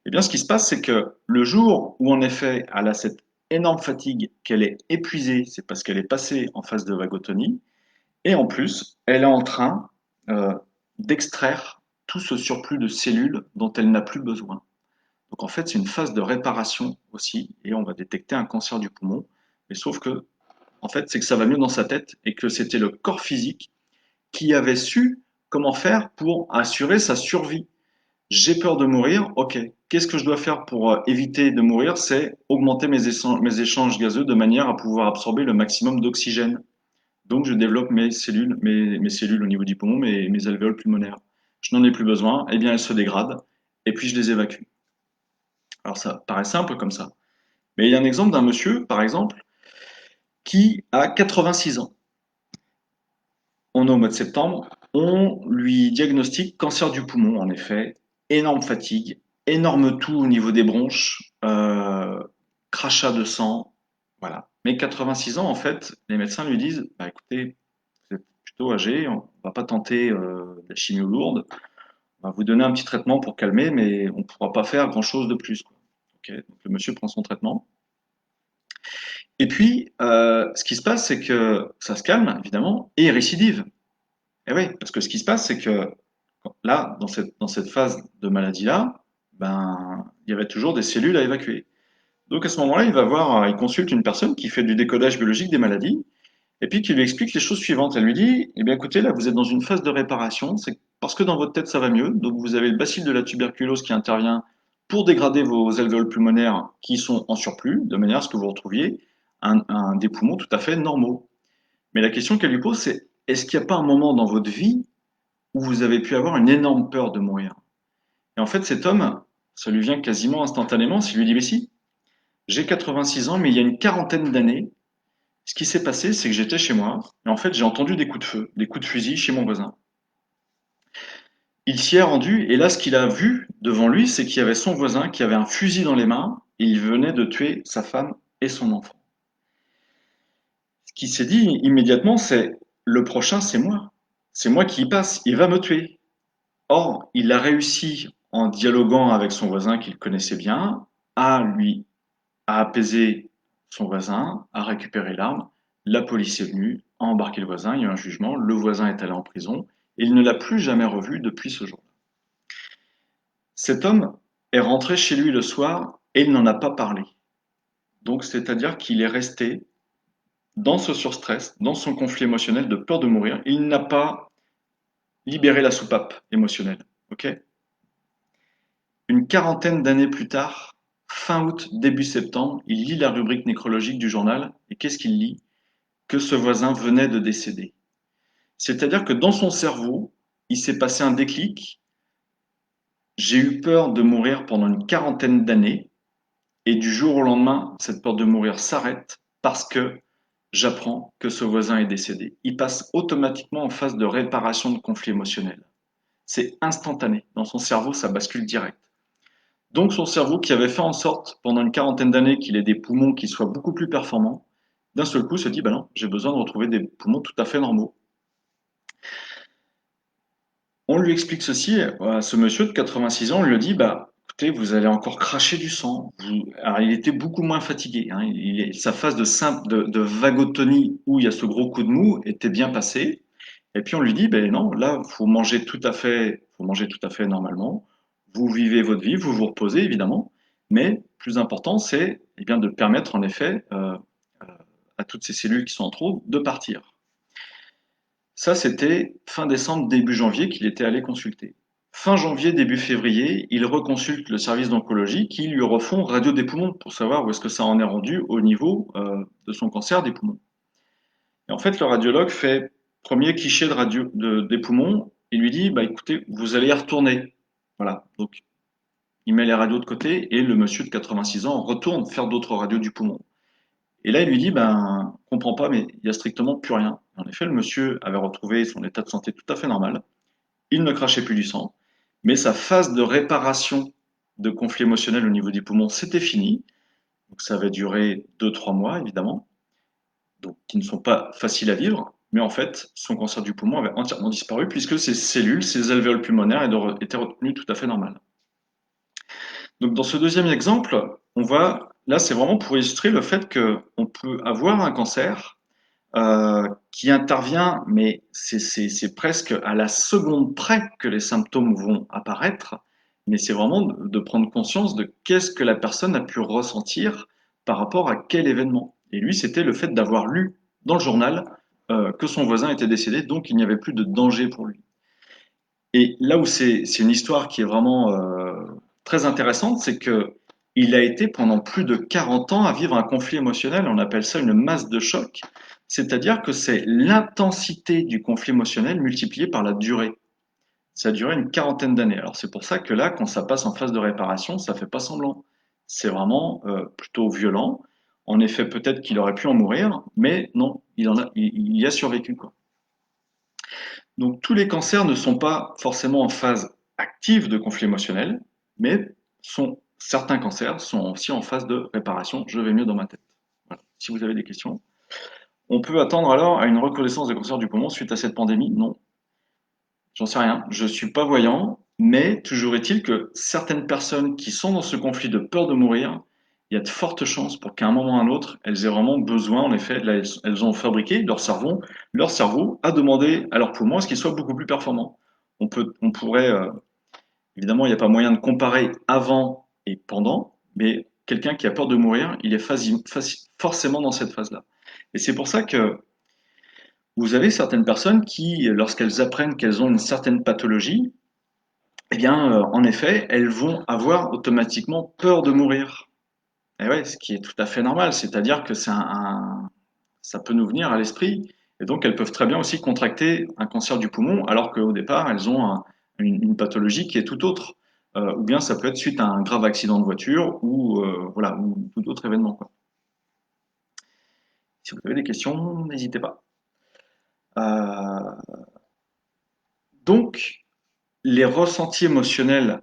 Eh bien, ce qui se passe, c'est que le jour où, en effet, elle a cette énorme fatigue, qu'elle est épuisée, c'est parce qu'elle est passée en phase de vagotonie, et en plus, elle est en train euh, d'extraire tout ce surplus de cellules dont elle n'a plus besoin. Donc, en fait, c'est une phase de réparation aussi, et on va détecter un cancer du poumon. Mais sauf que, en fait, c'est que ça va mieux dans sa tête, et que c'était le corps physique qui avait su comment faire pour assurer sa survie. J'ai peur de mourir, ok. Qu'est-ce que je dois faire pour éviter de mourir? C'est augmenter mes échanges gazeux de manière à pouvoir absorber le maximum d'oxygène. Donc je développe mes cellules au niveau du poumon, mes alvéoles pulmonaires. Je n'en ai plus besoin, eh bien elles se dégradent, et puis je les évacue. Alors ça paraît simple comme ça. Mais il y a un exemple d'un monsieur, par exemple, qui a 86 ans. On est au mois de septembre, on lui diagnostique cancer du poumon, en effet, énorme fatigue, énorme toux au niveau des bronches, crachat de sang, voilà. Mais 86 ans, en fait, les médecins lui disent, bah, écoutez, vous êtes plutôt âgé, on va pas tenter de la chimio lourde, on va vous donner un petit traitement pour calmer, mais on ne pourra pas faire grand-chose de plus, quoi. Ok, donc le monsieur prend son traitement. Et puis, ce qui se passe, c'est que ça se calme, évidemment, et il récidive. Et oui, parce que ce qui se passe, c'est que là, dans cette phase de maladie-là, ben, il y avait toujours des cellules à évacuer. Donc à ce moment-là, il consulte une personne qui fait du décodage biologique des maladies, et puis qui lui explique les choses suivantes. Elle lui dit, eh bien écoutez, là, vous êtes dans une phase de réparation, c'est parce que dans votre tête, ça va mieux, donc vous avez le bacille de la tuberculose qui intervient pour dégrader vos alvéoles pulmonaires qui sont en surplus, de manière à ce que vous retrouviez des poumons tout à fait normaux. Mais la question qu'elle lui pose, c'est est-ce qu'il n'y a pas un moment dans votre vie où vous avez pu avoir une énorme peur de mourir. Et en fait, cet homme, ça lui vient quasiment instantanément, il lui dit, mais si, j'ai 86 ans, mais il y a une quarantaine d'années, ce qui s'est passé, c'est que j'étais chez moi, et en fait, j'ai entendu des coups de feu, des coups de fusil chez mon voisin. Il s'y est rendu, et là, ce qu'il a vu devant lui, c'est qu'il y avait son voisin qui avait un fusil dans les mains, et il venait de tuer sa femme et son enfant. Ce qu'il s'est dit immédiatement, c'est le prochain, c'est moi. C'est moi qui y passe, il va me tuer. Or, il a réussi, en dialoguant avec son voisin qu'il connaissait bien, à apaiser son voisin, à récupérer l'arme. La police est venue, a embarqué le voisin, il y a eu un jugement, le voisin est allé en prison, et il ne l'a plus jamais revu depuis ce jour. Cet homme est rentré chez lui le soir et il n'en a pas parlé. Donc, c'est-à-dire qu'il est resté dans ce surstress, dans son conflit émotionnel de peur de mourir. Il n'a pas libéré la soupape émotionnelle. Ok. Une quarantaine d'années plus tard, fin août, début septembre, il lit la rubrique nécrologique du journal et qu'est-ce qu'il lit? Que ce voisin venait de décéder. C'est-à-dire que dans son cerveau, il s'est passé un déclic. J'ai eu peur de mourir pendant une quarantaine d'années et du jour au lendemain, cette peur de mourir s'arrête parce que j'apprends que ce voisin est décédé. Il passe automatiquement en phase de réparation de conflit émotionnel. C'est instantané. Dans son cerveau, ça bascule direct. Donc son cerveau, qui avait fait en sorte pendant une quarantaine d'années qu'il ait des poumons qui soient beaucoup plus performants, d'un seul coup se dit, bah non, j'ai besoin de retrouver des poumons tout à fait normaux. On lui explique ceci à ce monsieur de 86 ans, on lui dit, bah écoutez, vous allez encore cracher du sang. Alors il était beaucoup moins fatigué, hein. Sa phase de vagotonie où il y a ce gros coup de mou était bien passée. Et puis on lui dit, ben non, là, faut manger tout à fait normalement. Vous vivez votre vie, vous vous reposez évidemment, mais plus important, c'est eh bien de permettre en effet à toutes ces cellules qui sont en trop de partir. Ça, c'était fin décembre, début janvier qu'il était allé consulter. Fin janvier, début février, il reconsulte le service d'oncologie qui lui refont radio des poumons pour savoir où est-ce que ça en est rendu au niveau de son cancer des poumons. Et en fait, le radiologue fait premier cliché des poumons. Il lui dit, bah écoutez, vous allez y retourner. Voilà. Donc, il met les radios de côté et le monsieur de 86 ans retourne faire d'autres radios du poumon. Et là, il lui dit, ben, comprends pas, mais il y a strictement plus rien. En effet, le monsieur avait retrouvé son état de santé tout à fait normal. Il ne crachait plus du sang, mais sa phase de réparation de conflit émotionnel au niveau du poumon, c'était fini. Donc, ça avait duré 2, 3 mois, évidemment. Donc qui ne sont pas faciles à vivre, mais en fait, son cancer du poumon avait entièrement disparu puisque ses cellules, ses alvéoles pulmonaires étaient retenues tout à fait normales. Donc dans ce deuxième exemple, là c'est vraiment pour illustrer le fait qu'on peut avoir un cancer qui intervient, mais c'est presque à la seconde près que les symptômes vont apparaître, mais c'est vraiment de prendre conscience de qu'est-ce que la personne a pu ressentir par rapport à quel événement. Et lui, c'était le fait d'avoir lu dans le journal que son voisin était décédé, donc il n'y avait plus de danger pour lui. Et là où c'est une histoire qui est vraiment très intéressante, c'est que il a été pendant plus de 40 ans à vivre un conflit émotionnel, on appelle ça une masse de choc, c'est-à-dire que c'est l'intensité du conflit émotionnel multipliée par la durée. Ça a duré une quarantaine d'années. Alors c'est pour ça que là, quand ça passe en phase de réparation, ça fait pas semblant. C'est vraiment plutôt violent. En effet, peut-être qu'il aurait pu en mourir, mais non, il y a survécu, quoi. Donc tous les cancers ne sont pas forcément en phase active de conflit émotionnel, mais certains cancers sont aussi en phase de réparation. Je vais mieux dans ma tête. Voilà. Si vous avez des questions. On peut attendre alors à une recrudescence des cancers du poumon suite à cette pandémie? Non, j'en sais rien. Je suis pas voyant, mais toujours est-il que certaines personnes qui sont dans ce conflit de peur de mourir, il y a de fortes chances pour qu'à un moment ou à un autre, elles aient vraiment besoin, en effet, là, elles ont fabriqué leur cerveau a demandé à leurs poumons à ce qu'ils soient beaucoup plus performants. On pourrait, évidemment, il n'y a pas moyen de comparer avant et pendant, mais quelqu'un qui a peur de mourir, il est forcément dans cette phase-là. Et c'est pour ça que vous avez certaines personnes qui, lorsqu'elles apprennent qu'elles ont une certaine pathologie, eh bien, en effet, elles vont avoir automatiquement peur de mourir. Et ouais, ce qui est tout à fait normal, c'est-à-dire que ça peut nous venir à l'esprit. Et donc, elles peuvent très bien aussi contracter un cancer du poumon, alors qu'au départ, elles ont une pathologie qui est tout autre. Ou bien ça peut être suite à un grave accident de voiture ou voilà, ou tout autre événement, quoi. Si vous avez des questions, n'hésitez pas. Euh, donc, les ressentis émotionnels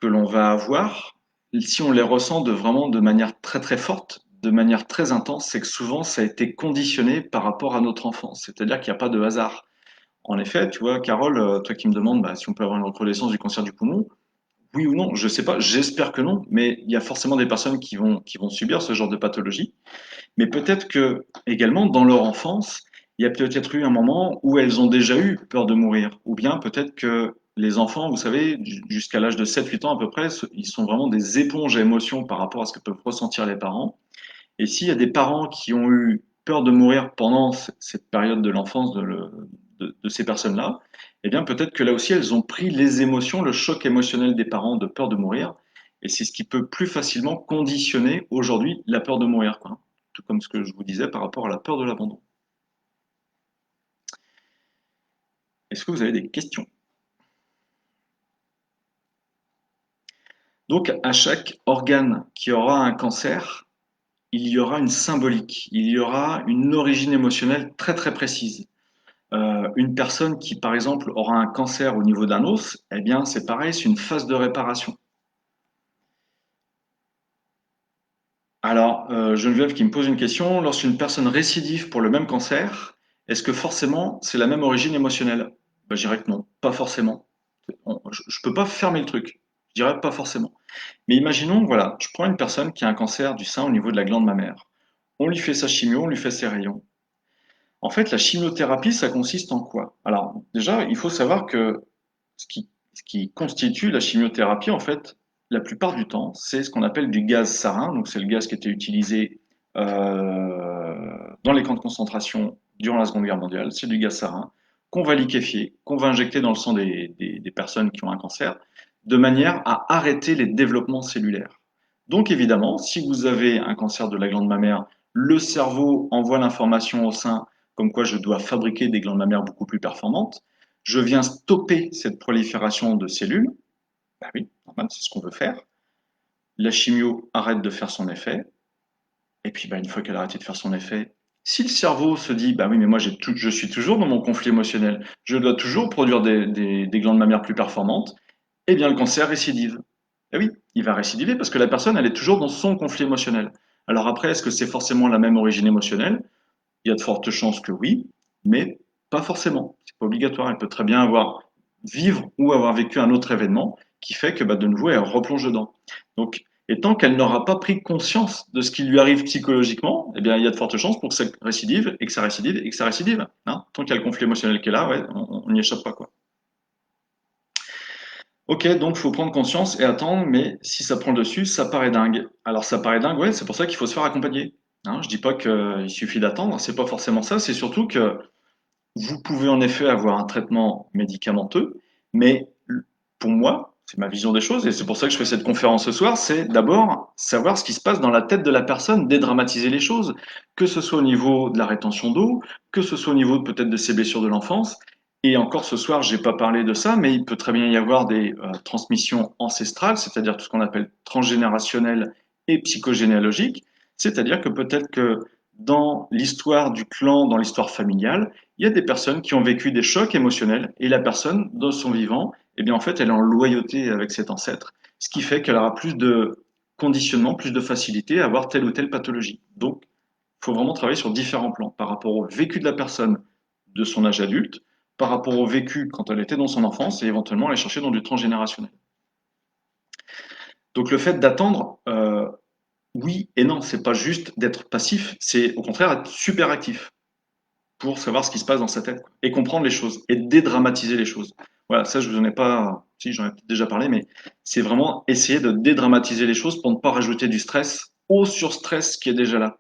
que l'on va avoir, si on les ressent vraiment de manière très très forte, de manière très intense, c'est que souvent ça a été conditionné par rapport à notre enfance. C'est-à-dire qu'il n'y a pas de hasard. En effet, tu vois, Carole, toi qui me demandes bah, si on peut avoir une recrudescence du cancer du poumon, oui ou non, je sais pas, j'espère que non, mais il y a forcément des personnes qui vont subir ce genre de pathologie. Mais peut-être que également dans leur enfance, il y a peut-être eu un moment où elles ont déjà eu peur de mourir. Ou bien peut-être que les enfants, vous savez, jusqu'à l'âge de 7-8 ans à peu près, ils sont vraiment des éponges à émotions par rapport à ce que peuvent ressentir les parents. Et s'il y a des parents qui ont eu peur de mourir pendant cette période de l'enfance de ces personnes-là, eh bien peut-être que là aussi elles ont pris les émotions, le choc émotionnel des parents de peur de mourir, et c'est ce qui peut plus facilement conditionner aujourd'hui la peur de mourir, quoi. Tout comme ce que je vous disais par rapport à la peur de l'abandon. Est-ce que vous avez des questions? Donc à chaque organe qui aura un cancer, il y aura une symbolique, il y aura une origine émotionnelle très très précise. Une personne qui, par exemple, aura un cancer au niveau d'un os, eh bien, c'est pareil, c'est une phase de réparation. Alors, Geneviève qui me pose une question, lorsqu'une personne récidive pour le même cancer, est-ce que forcément c'est la même origine émotionnelle? Ben, je dirais que non, pas forcément. Je ne peux pas fermer le truc. Je dirais pas forcément. Mais imaginons, voilà, je prends une personne qui a un cancer du sein au niveau de la glande mammaire. On lui fait sa chimio, on lui fait ses rayons. En fait, la chimiothérapie, ça consiste en quoi? Alors, déjà, il faut savoir que ce qui constitue la chimiothérapie, en fait, la plupart du temps, c'est ce qu'on appelle du gaz sarin. Donc, c'est le gaz qui était utilisé dans les camps de concentration durant la Seconde Guerre mondiale. C'est du gaz sarin qu'on va liquéfier, qu'on va injecter dans le sang des personnes qui ont un cancer, de manière à arrêter les développements cellulaires. Donc, évidemment, si vous avez un cancer de la glande mammaire, le cerveau envoie l'information au sein comme quoi je dois fabriquer des glandes mammaires beaucoup plus performantes. Je viens stopper cette prolifération de cellules. Ben oui, normal, c'est ce qu'on veut faire. La chimio arrête de faire son effet. Et puis, ben, une fois qu'elle a arrêté de faire son effet, si le cerveau se dit, bah oui, mais moi je suis toujours dans mon conflit émotionnel, je dois toujours produire des glandes mammaires plus performantes, eh bien le cancer récidive. Et oui, il va récidiver parce que la personne, elle est toujours dans son conflit émotionnel. Alors après, est-ce que c'est forcément la même origine émotionnelle? Il y a de fortes chances que oui, mais pas forcément. C'est pas obligatoire. Elle peut très bien vivre ou avoir vécu un autre événement qui fait que bah, de nouveau elle replonge dedans. Donc, et tant qu'elle n'aura pas pris conscience de ce qui lui arrive psychologiquement, eh bien, il y a de fortes chances pour que ça récidive et que ça récidive et que ça récidive. Hein. Tant qu'il y a le conflit émotionnel qui est là, ouais, on n'y échappe pas, quoi. Ok, donc il faut prendre conscience et attendre, mais si ça prend le dessus, ça paraît dingue. Alors ça paraît dingue, ouais, c'est pour ça qu'il faut se faire accompagner. Hein, je dis pas qu'il suffit d'attendre, c'est pas forcément ça, c'est surtout que vous pouvez en effet avoir un traitement médicamenteux, mais pour moi, c'est ma vision des choses, et c'est pour ça que je fais cette conférence ce soir, c'est d'abord savoir ce qui se passe dans la tête de la personne, dédramatiser les choses, que ce soit au niveau de la rétention d'eau, que ce soit au niveau peut-être de ses blessures de l'enfance. Et encore ce soir, j'ai pas parlé de ça, mais il peut très bien y avoir des transmissions ancestrales, c'est-à-dire tout ce qu'on appelle transgénérationnel et psychogénéalogique, c'est-à-dire que peut-être que dans l'histoire du clan, dans l'histoire familiale, il y a des personnes qui ont vécu des chocs émotionnels et la personne, dans son vivant, eh bien, en fait, elle est en loyauté avec cet ancêtre, ce qui fait qu'elle aura plus de conditionnement, plus de facilité à avoir telle ou telle pathologie. Donc, il faut vraiment travailler sur différents plans par rapport au vécu de la personne de son âge adulte, par rapport au vécu quand elle était dans son enfance et éventuellement aller chercher dans du transgénérationnel. Donc, le fait d'attendre, oui et non, c'est pas juste d'être passif, c'est au contraire être super actif pour savoir ce qui se passe dans sa tête et comprendre les choses et dédramatiser les choses. Voilà, ça je vous en ai pas, si j'en ai déjà parlé, mais c'est vraiment essayer de dédramatiser les choses pour ne pas rajouter du stress au surstress qui est déjà là.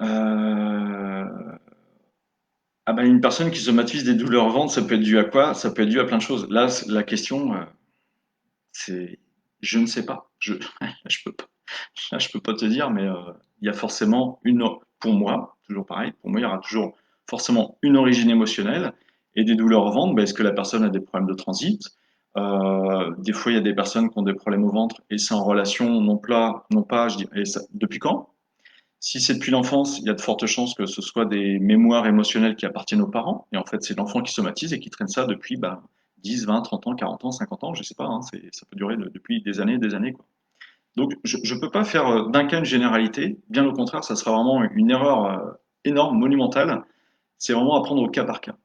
Euh... Ah ben une personne qui somatise des douleurs au ventre, ça peut être dû à quoi? Ça peut être dû à plein de choses. Là, la question, c'est, je ne sais pas. Je, je peux pas, je peux pas te dire, mais il y a forcément pour moi, toujours pareil. Pour moi, il y aura toujours forcément une origine émotionnelle et des douleurs au ventre. Ben, est-ce que la personne a des problèmes de transit? Des fois, il y a des personnes qui ont des problèmes au ventre et c'est en relation non pas, je dirais, depuis quand? Si c'est depuis l'enfance, il y a de fortes chances que ce soit des mémoires émotionnelles qui appartiennent aux parents. Et en fait, c'est l'enfant qui somatise et qui traîne ça depuis 10, 20, 30 ans, 40 ans, 50 ans, je sais pas. Hein, ça peut durer depuis des années, quoi. Donc, je ne peux pas faire d'un cas une généralité. Bien au contraire, ça sera vraiment une erreur énorme, monumentale. C'est vraiment à prendre au cas par cas.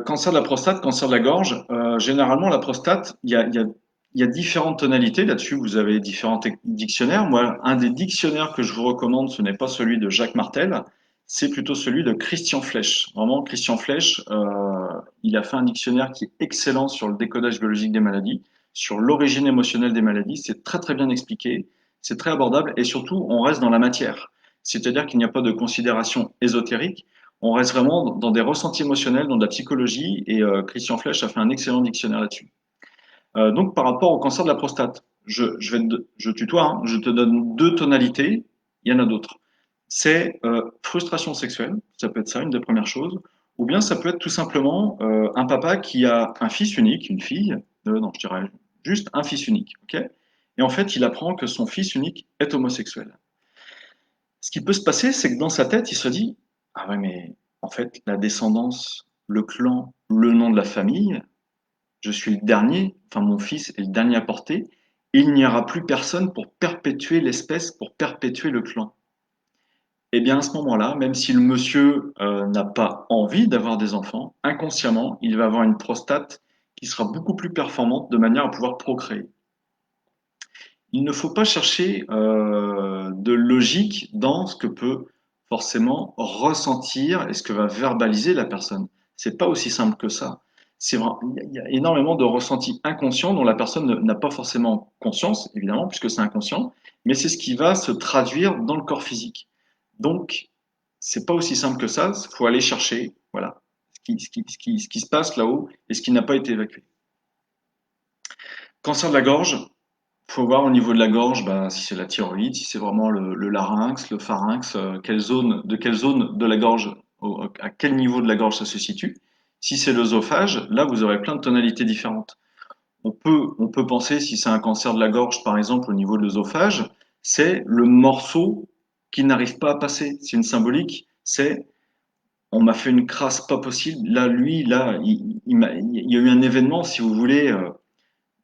Cancer de la prostate, cancer de la gorge. Généralement, la prostate, il y a différentes tonalités. Là-dessus, vous avez différents dictionnaires. Moi, un des dictionnaires que je vous recommande, ce n'est pas celui de Jacques Martel, c'est plutôt celui de Christian Flech. Vraiment, Christian Flech, il a fait un dictionnaire qui est excellent sur le décodage biologique des maladies, sur l'origine émotionnelle des maladies. C'est très très bien expliqué, c'est très abordable et surtout, on reste dans la matière. C'est-à-dire qu'il n'y a pas de considération ésotérique. On reste vraiment dans des ressentis émotionnels, dans de la psychologie, et Christian Flech a fait un excellent dictionnaire là-dessus. Donc, par rapport au cancer de la prostate, je tutoie, hein, je te donne deux tonalités, il y en a d'autres. C'est frustration sexuelle, ça peut être ça, une des premières choses, ou bien ça peut être tout simplement un papa qui a un fils unique, une fille, non, je dirais juste un fils unique, ok? Et en fait, il apprend que son fils unique est homosexuel. Ce qui peut se passer, c'est que dans sa tête, il se dit, ah ouais, mais en fait, la descendance, le clan, le nom de la famille, je suis le dernier, enfin mon fils est le dernier à porter, et il n'y aura plus personne pour perpétuer l'espèce, pour perpétuer le clan. Eh bien, à ce moment-là, même si le monsieur n'a pas envie d'avoir des enfants, inconsciemment, il va avoir une prostate qui sera beaucoup plus performante de manière à pouvoir procréer. Il ne faut pas chercher de logique dans ce que peut forcément ressentir et ce que va verbaliser la personne. C'est pas aussi simple que ça. Il y a énormément de ressentis inconscients dont la personne n'a pas forcément conscience, évidemment, puisque c'est inconscient, mais c'est ce qui va se traduire dans le corps physique. Donc, c'est pas aussi simple que ça. Il faut aller chercher, voilà, ce qui se passe là-haut et ce qui n'a pas été évacué. Cancer de la gorge, faut voir au niveau de la gorge, si c'est la thyroïde, si c'est vraiment le larynx, le pharynx, quelle zone de la gorge, à quel niveau de la gorge ça se situe. Si c'est l'œsophage, là vous aurez plein de tonalités différentes. On peut penser, si c'est un cancer de la gorge par exemple au niveau de l'œsophage, c'est le morceau qui n'arrive pas à passer. C'est une symbolique, c'est on m'a fait une crasse pas possible. Là, lui, là, il y a eu un événement, si vous voulez.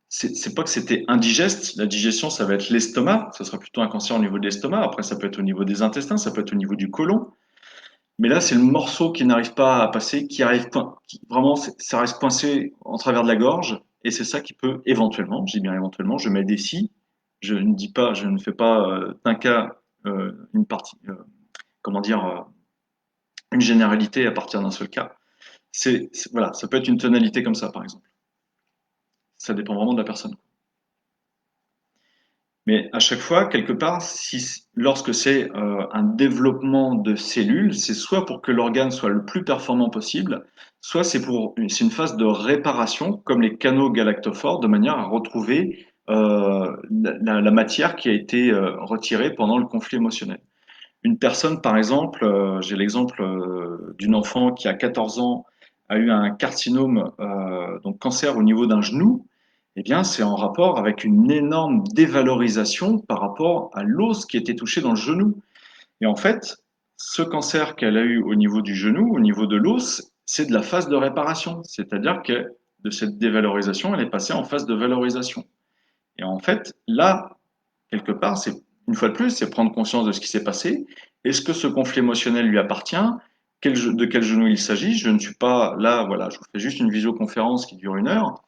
C'est pas que c'était indigeste. La digestion, ça va être l'estomac. Ça sera plutôt un cancer au niveau de l'estomac. Après, ça peut être au niveau des intestins, ça peut être au niveau du côlon. Mais là, c'est le morceau qui n'arrive pas à passer, vraiment, ça reste coincé en travers de la gorge. Et c'est ça qui peut éventuellement, je dis bien éventuellement, je mets des si. Je ne fais pas d'un cas une partie, comment dire, une généralité à partir d'un seul cas. Voilà, ça peut être une tonalité comme ça, par exemple. Ça dépend vraiment de la personne. Mais à chaque fois, quelque part, lorsque c'est un développement de cellules, c'est soit pour que l'organe soit le plus performant possible, soit c'est une phase de réparation, comme les canaux galactophores, de manière à retrouver la matière qui a été retirée pendant le conflit émotionnel. Une personne, par exemple, j'ai l'exemple d'une enfant qui a 14 ans a eu un carcinome, donc cancer au niveau d'un genou. Eh bien, c'est en rapport avec une énorme dévalorisation par rapport à l'os qui était touché dans le genou. Et en fait, ce cancer qu'elle a eu au niveau du genou, au niveau de l'os, c'est de la phase de réparation. C'est-à-dire que de cette dévalorisation, elle est passée en phase de valorisation. Et en fait, là, quelque part, c'est une fois de plus, c'est prendre conscience de ce qui s'est passé. Est-ce que ce conflit émotionnel lui appartient? De quel genou il s'agit? Je ne suis pas là, voilà, je vous fais juste une visioconférence qui dure 1 heure,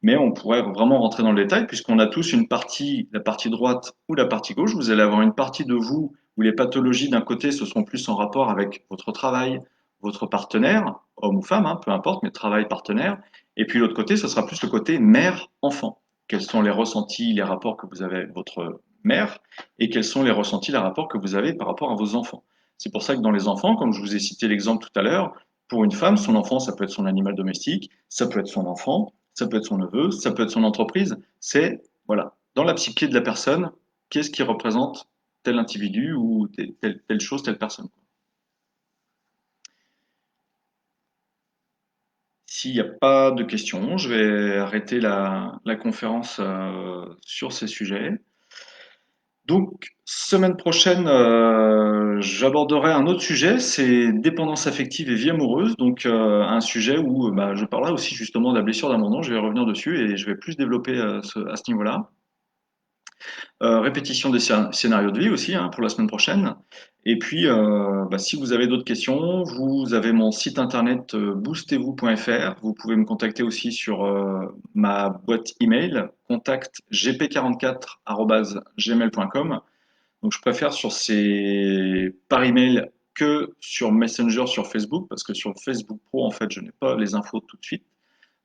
mais on pourrait vraiment rentrer dans le détail puisqu'on a tous une partie, la partie droite ou la partie gauche. Vous allez avoir une partie de vous où les pathologies d'un côté ce seront plus en rapport avec votre travail, votre partenaire, homme ou femme, hein, peu importe, mais travail, partenaire. Et puis l'autre côté, ce sera plus le côté mère-enfant. Quels sont les ressentis, les rapports que vous avez avec votre mère et quels sont les ressentis, les rapports que vous avez par rapport à vos enfants. C'est pour ça que dans les enfants, comme je vous ai cité l'exemple tout à l'heure, pour une femme, son enfant, ça peut être son animal domestique, ça peut être son enfant, ça peut être son neveu, ça peut être son entreprise. C'est, voilà, dans la psyché de la personne, qu'est-ce qui représente tel individu ou telle chose, telle personne. S'il n'y a pas de questions, je vais arrêter la conférence sur ces sujets. Donc, semaine prochaine, j'aborderai un autre sujet, c'est dépendance affective et vie amoureuse. Donc, un sujet où bah, je parlerai aussi justement de la blessure d'abandon. Je vais revenir dessus et je vais plus développer à ce niveau-là. Répétition des scénarios de vie aussi hein, pour la semaine prochaine. Et puis, bah, si vous avez d'autres questions, vous avez mon site internet boostez-vous.fr. Vous pouvez me contacter aussi sur ma boîte email contact gp44@gmail.com. Donc, je préfère par email que sur Messenger sur Facebook parce que sur Facebook Pro, en fait, je n'ai pas les infos tout de suite.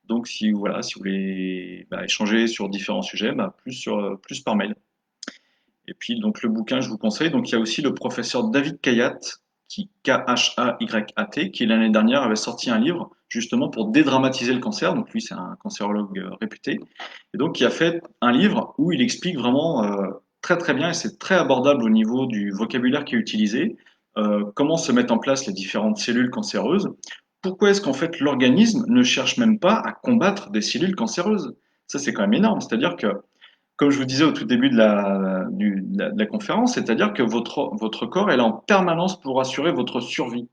Donc, si vous voulez bah, échanger sur différents sujets, bah, plus par mail. Et puis, donc, le bouquin, je vous conseille. Donc, il y a aussi le professeur David Kayat, K-H-A-Y-A-T, qui l'année dernière avait sorti un livre justement pour dédramatiser le cancer. Donc, lui, c'est un cancérologue réputé. Et donc, il a fait un livre où il explique vraiment très, très bien, et c'est très abordable au niveau du vocabulaire qui est utilisé, comment se mettent en place les différentes cellules cancéreuses. Pourquoi est-ce qu'en fait l'organisme ne cherche même pas à combattre des cellules cancéreuses? Ça, c'est quand même énorme. C'est-à-dire que comme je vous disais au tout début de la conférence, c'est-à-dire que votre corps est là en permanence pour assurer votre survie.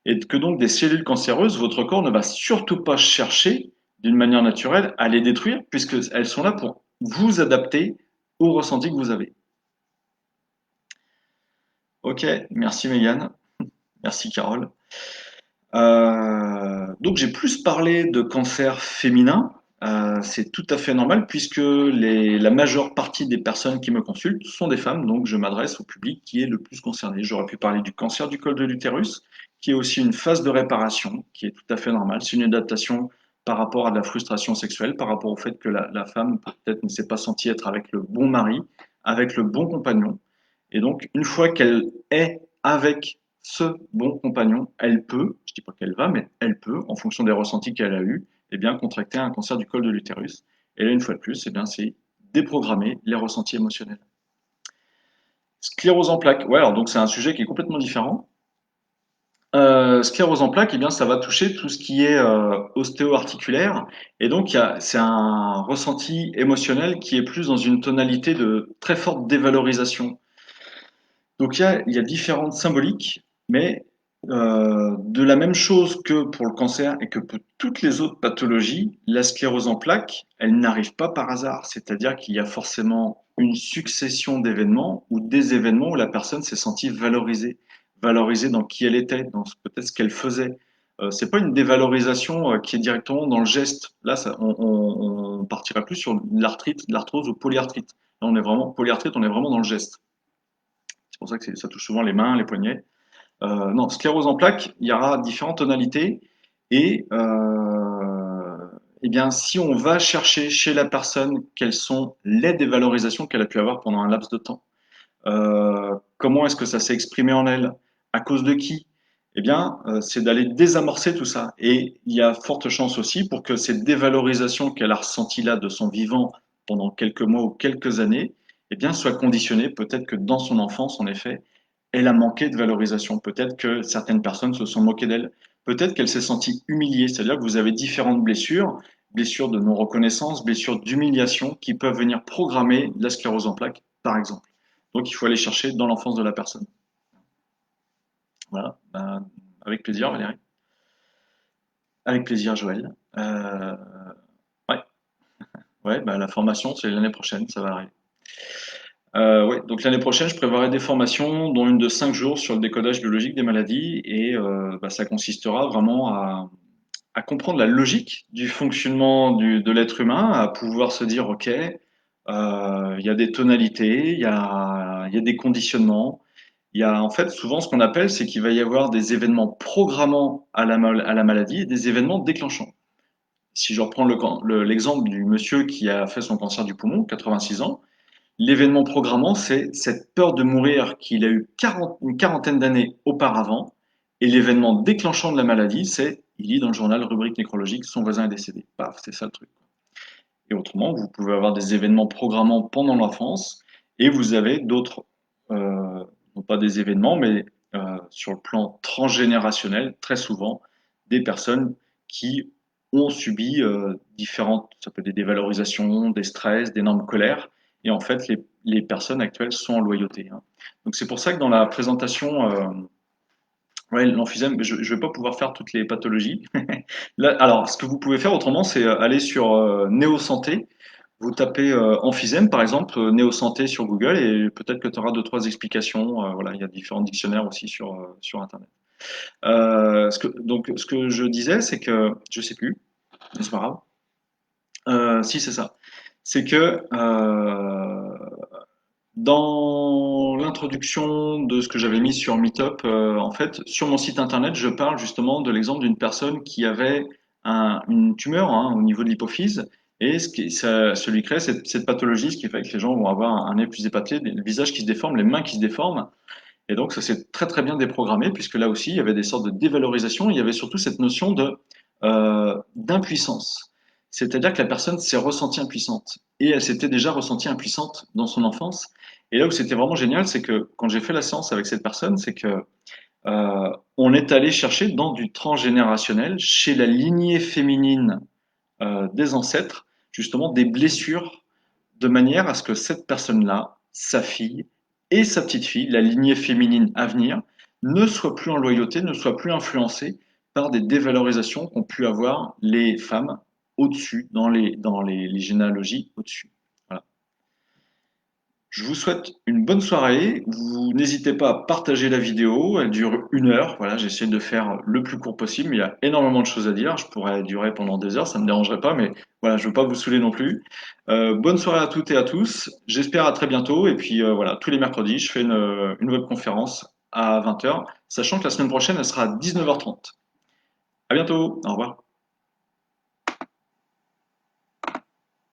Et que donc des cellules cancéreuses, votre corps ne va surtout pas chercher d'une manière naturelle à les détruire, puisqu'elles sont là pour vous adapter au ressenti que vous avez. Ok, merci Megan, merci Carole. Donc j'ai plus parlé de cancer féminin. C'est tout à fait normal puisque la majeure partie des personnes qui me consultent sont des femmes, donc je m'adresse au public qui est le plus concerné. J'aurais pu parler du cancer du col de l'utérus, qui est aussi une phase de réparation, qui est tout à fait normale. C'est une adaptation par rapport à de la frustration sexuelle, par rapport au fait que la femme peut-être ne s'est pas sentie être avec le bon mari, avec le bon compagnon. Et donc, une fois qu'elle est avec ce bon compagnon, elle peut, je dis pas qu'elle va, mais elle peut, en fonction des ressentis qu'elle a eus, eh bien, contracter un cancer du col de l'utérus. Et là, une fois de plus, eh bien, c'est déprogrammer les ressentis émotionnels. Sclérose en plaques, ouais, alors donc c'est un sujet qui est complètement différent. Sclérose en plaques, eh bien, ça va toucher tout ce qui est ostéo-articulaire. Et donc, c'est un ressenti émotionnel qui est plus dans une tonalité de très forte dévalorisation. Donc il y a différentes symboliques, mais de la même chose que pour le cancer et que pour toutes les autres pathologies, la sclérose en plaques, elle n'arrive pas par hasard. C'est-à-dire qu'il y a forcément une succession d'événements ou des événements où la personne s'est sentie valorisée, valorisée dans qui elle était, dans peut-être ce qu'elle faisait. C'est pas une dévalorisation qui est directement dans le geste. Là, on partirait plus sur l'arthrite, l'arthrose ou polyarthrite. Là, on est vraiment polyarthrite, on est vraiment dans le geste. C'est pour ça que ça touche souvent les mains, les poignets. Non, sclérose en plaques, il y aura différentes tonalités et eh bien, si on va chercher chez la personne quelles sont les dévalorisations qu'elle a pu avoir pendant un laps de temps, comment est-ce que ça s'est exprimé en elle, à cause de qui, eh bien, c'est d'aller désamorcer tout ça. Et il y a forte chance aussi pour que cette dévalorisation qu'elle a ressentie là de son vivant pendant quelques mois ou quelques années, eh bien, soit conditionnée. Peut-être que dans son enfance, en effet, elle a manqué de valorisation. Peut-être que certaines personnes se sont moquées d'elle. Peut-être qu'elle s'est sentie humiliée. C'est-à-dire que vous avez différentes blessures, blessures de non-reconnaissance, blessures d'humiliation qui peuvent venir programmer la sclérose en plaques, par exemple. Donc il faut aller chercher dans l'enfance de la personne. Voilà. Ben, avec plaisir, Valérie. Avec plaisir, Joël. Ouais, ouais, ben, la formation, c'est l'année prochaine, ça va arriver. Ouais, donc l'année prochaine, je prévoirai des formations, dont une de 5 jours sur le décodage biologique des maladies, et bah, ça consistera vraiment à comprendre la logique du fonctionnement de l'être humain, à pouvoir se dire, OK, il y a des tonalités, il y a des conditionnements, il y a en fait souvent ce qu'on appelle, c'est qu'il va y avoir des événements programmants à la maladie et des événements déclenchants. Si je reprends l'exemple du monsieur qui a fait son cancer du poumon, 86 ans, l'événement programmant, c'est cette peur de mourir qu'il a eu une quarantaine d'années auparavant. Et l'événement déclenchant de la maladie, c'est, il lit dans le journal, rubrique nécrologique, son voisin est décédé. Paf, c'est ça le truc. Et autrement, vous pouvez avoir des événements programmants pendant l'enfance et vous avez d'autres non pas des événements, mais sur le plan transgénérationnel, très souvent, des personnes qui ont subi différentes, ça peut être des dévalorisations, des stress, d'énormes colères, et en fait, les personnes actuelles sont en loyauté, hein. Donc c'est pour ça que dans la présentation, ouais, l'emphysème, je ne vais pas pouvoir faire toutes les pathologies. Là, alors, ce que vous pouvez faire autrement, c'est aller sur Néo Santé. Vous tapez emphysème, par exemple, Néo Santé sur Google, et peut-être que tu auras deux, trois explications. Voilà, il y a différents dictionnaires aussi sur Internet. Donc, ce que je disais, c'est que, je sais plus, mais c'est pas grave. Si, c'est ça. C'est que dans l'introduction de ce que j'avais mis sur Meetup, en fait, sur mon site internet, je parle justement de l'exemple d'une personne qui avait une tumeur, hein, au niveau de l'hypophyse, et ça lui crée cette pathologie, ce qui fait que les gens vont avoir un nez plus épaté, le visage qui se déforme, les mains qui se déforment, et donc ça s'est très très bien déprogrammé, puisque là aussi, il y avait des sortes de dévalorisation, il y avait surtout cette notion d'impuissance. C'est-à-dire que la personne s'est ressentie impuissante. Et elle s'était déjà ressentie impuissante dans son enfance. Et là où c'était vraiment génial, c'est que quand j'ai fait la séance avec cette personne, c'est que on est allé chercher dans du transgénérationnel, chez la lignée féminine des ancêtres, justement des blessures, de manière à ce que cette personne-là, sa fille et sa petite fille, la lignée féminine à venir, ne soient plus en loyauté, ne soient plus influencées par des dévalorisations qu'ont pu avoir les femmes au-dessus, les généalogies au-dessus. Voilà. Je vous souhaite une bonne soirée. Vous n'hésitez pas à partager la vidéo. Elle dure 1 heure. Voilà, j'essaie de faire le plus court possible, mais il y a énormément de choses à dire. Je pourrais durer pendant des heures, ça ne me dérangerait pas, mais voilà, je ne veux pas vous saouler non plus. Bonne soirée à toutes et à tous. J'espère à très bientôt. Et puis voilà, tous les mercredis, je fais une webconférence à 20 heures, sachant que la semaine prochaine, elle sera à 19h30. À bientôt. Au revoir.